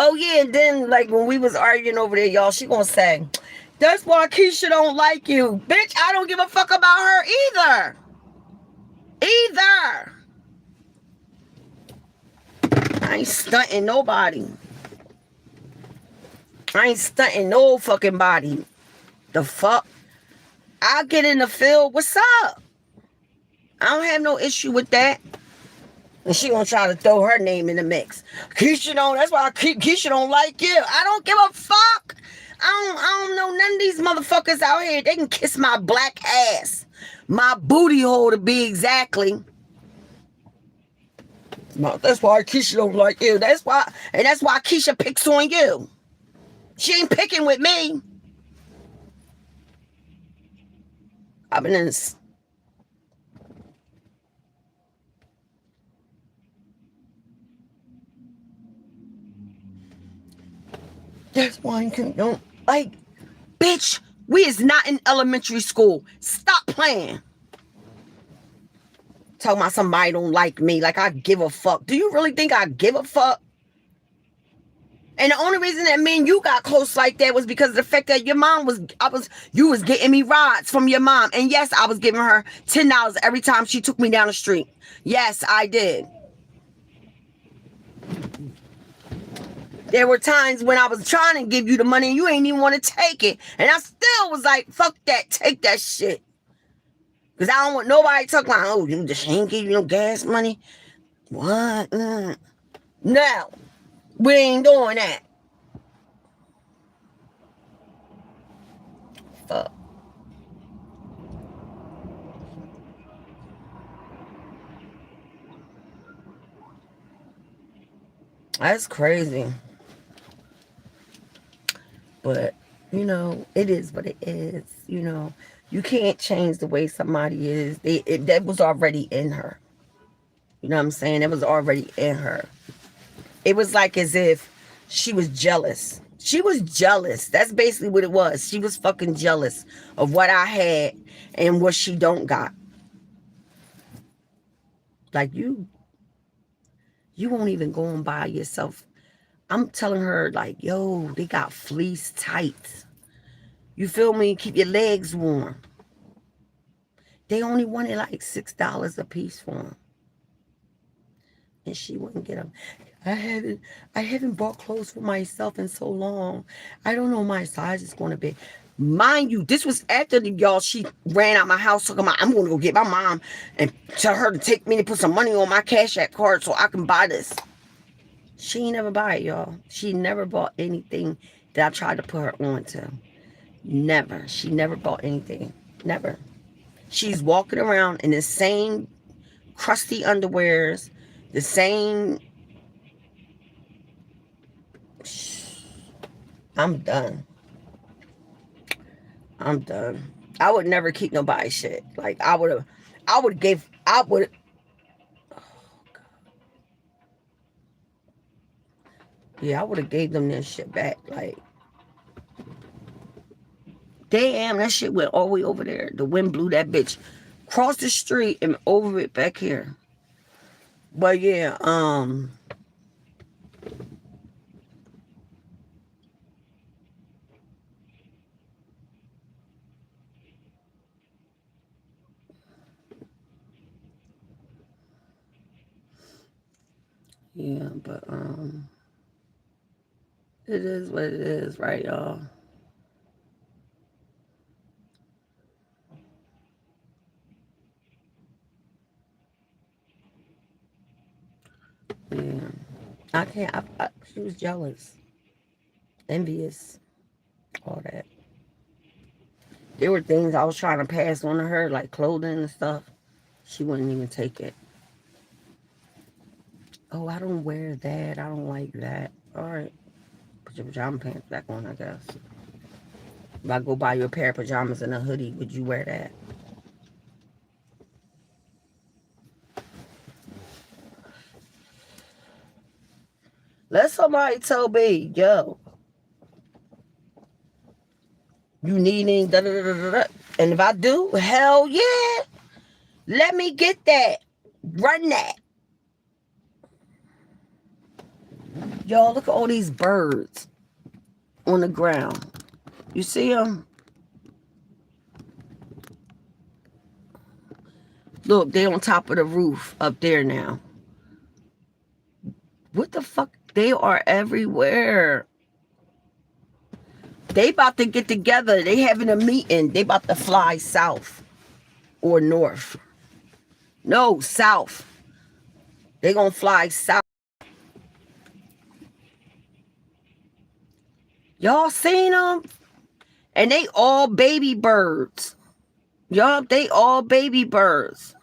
Oh yeah, and then like when we was arguing over there, y'all, she gonna say, that's why Keisha don't like you. Bitch, I don't give a fuck about her either. I ain't stunting nobody. I ain't stunting no fucking body. The fuck? I'll get in the field. What's up? I don't have no issue with that. And she gonna try to throw her name in the mix. Keisha don't, that's why Keisha don't like you. I don't give a fuck. I don't know none of these motherfuckers out here. They can kiss my black ass. My booty hole to be exactly. That's why Keisha don't like you. That's why Keisha picks on you. She ain't picking with me. I've been in this. That's why I don't like, bitch. We is not in elementary school. Stop playing. Talking about somebody don't like me, like I give a fuck. Do you really think I give a fuck? And the only reason that me and you got close like that was because of the fact that your mom you was getting me rides from your mom. And yes, I was giving her $10 every time she took me down the street. Yes, I did. There were times when I was trying to give you the money and you ain't even want to take it. And I still was like, fuck that, take that shit. Because I don't want nobody talking like, oh, you just ain't give you no gas money. What? No, we ain't doing that. Fuck. That's crazy. But, you know, it is what it is. You know, you can't change the way somebody is. That was already in her. You know what I'm saying? It was already in her. It was like as if she was jealous. She was jealous. That's basically what it was. She was fucking jealous of what I had and what she don't got. Like you won't even go and buy yourself. I'm telling her like, yo, they got fleece tights. You feel me? Keep your legs warm. They only wanted like $6 a piece for them. And she wouldn't get them. I haven't bought clothes for myself in so long. I don't know my size is going to be. Mind you, this was after she ran out my house talking about, I'm going to go get my mom and tell her to take me to put some money on my Cash App card so I can buy this. She ain't never buy it, y'all. She never bought anything that I tried to put her on to. Never. She never bought anything. Never. She's walking around in the same crusty underwears, the same. I'm done. I would never keep nobody's shit. Like I would. Oh God. Yeah, I would have gave them their shit back. Like, damn, that shit went all the way over there. The wind blew that bitch across the street and over it back here. But yeah, yeah, but it is what it is, right, y'all? Yeah, I can't. She was jealous, envious, all that. There were things I was trying to pass on to her, like clothing and stuff. She wouldn't even take it. Oh, I don't wear that. I don't like that. All right, put your pajama pants back on, I guess. If I go buy you a pair of pajamas and a hoodie, would you wear that? Let somebody tell me, yo, you need any da da da da da. And if I do, hell yeah. Let me get that. Run that. Y'all, look at all these birds on the ground. You see them? Look, they're on top of the roof up there now. What the fuck? They are everywhere. They about to get together. They having a meeting. They about to fly south or north. No, south. They gonna fly south. Y'all seen them? And they all baby birds. Y'all, they all baby birds.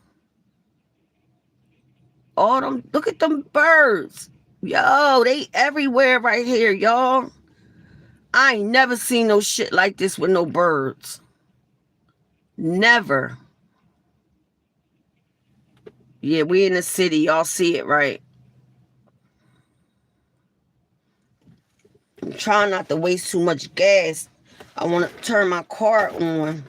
All them, look at them birds. Yo, they everywhere right here, y'all. I ain't never seen no shit like this with no birds. Never. Yeah, we in the city. Y'all see it, right? I'm trying not to waste too much gas. I want to turn my car on.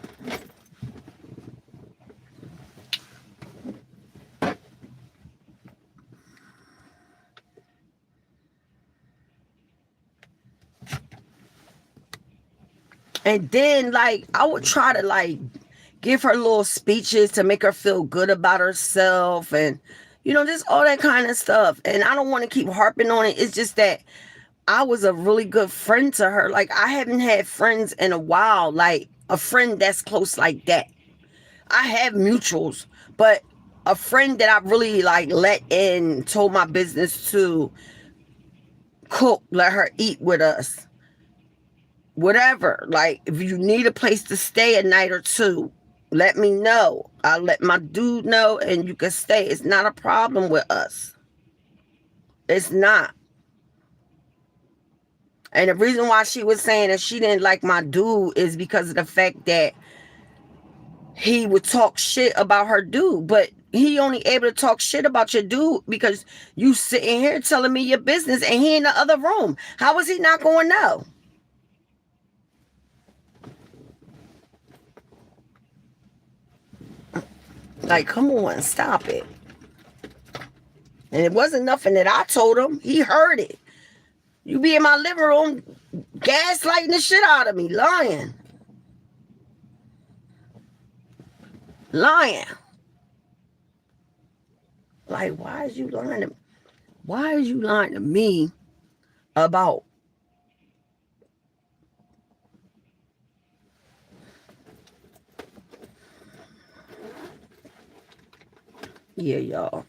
And then, like, I would try to, like, give her little speeches to make her feel good about herself and, you know, just all that kind of stuff. And I don't want to keep harping on it. It's just that I was a really good friend to her. Like, I haven't had friends in a while, like a friend that's close like that. I have mutuals, but a friend that I really, like, let in, told my business to, cook, let her eat with us. Whatever, like, if you need a place to stay a night or two, let me know. I'll let my dude know and you can stay. It's not a problem with us. It's not. And the reason why she was saying that she didn't like my dude is because of the fact that he would talk shit about her dude. But he only able to talk shit about your dude because you sitting here telling me your business and he in the other room. How is he not going to know? Like, come on, stop it. And it wasn't nothing that I told him. He heard it. You be in my living room gaslighting the shit out of me. Lying. Lying. Like, why is you lying to me about yeah, y'all.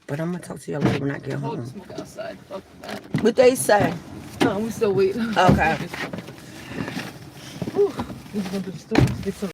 But I'm gonna talk to y'all later when I get home. Smoke outside. Fuck that. What they say? No, we still waiting. Okay. We're going to the store to get some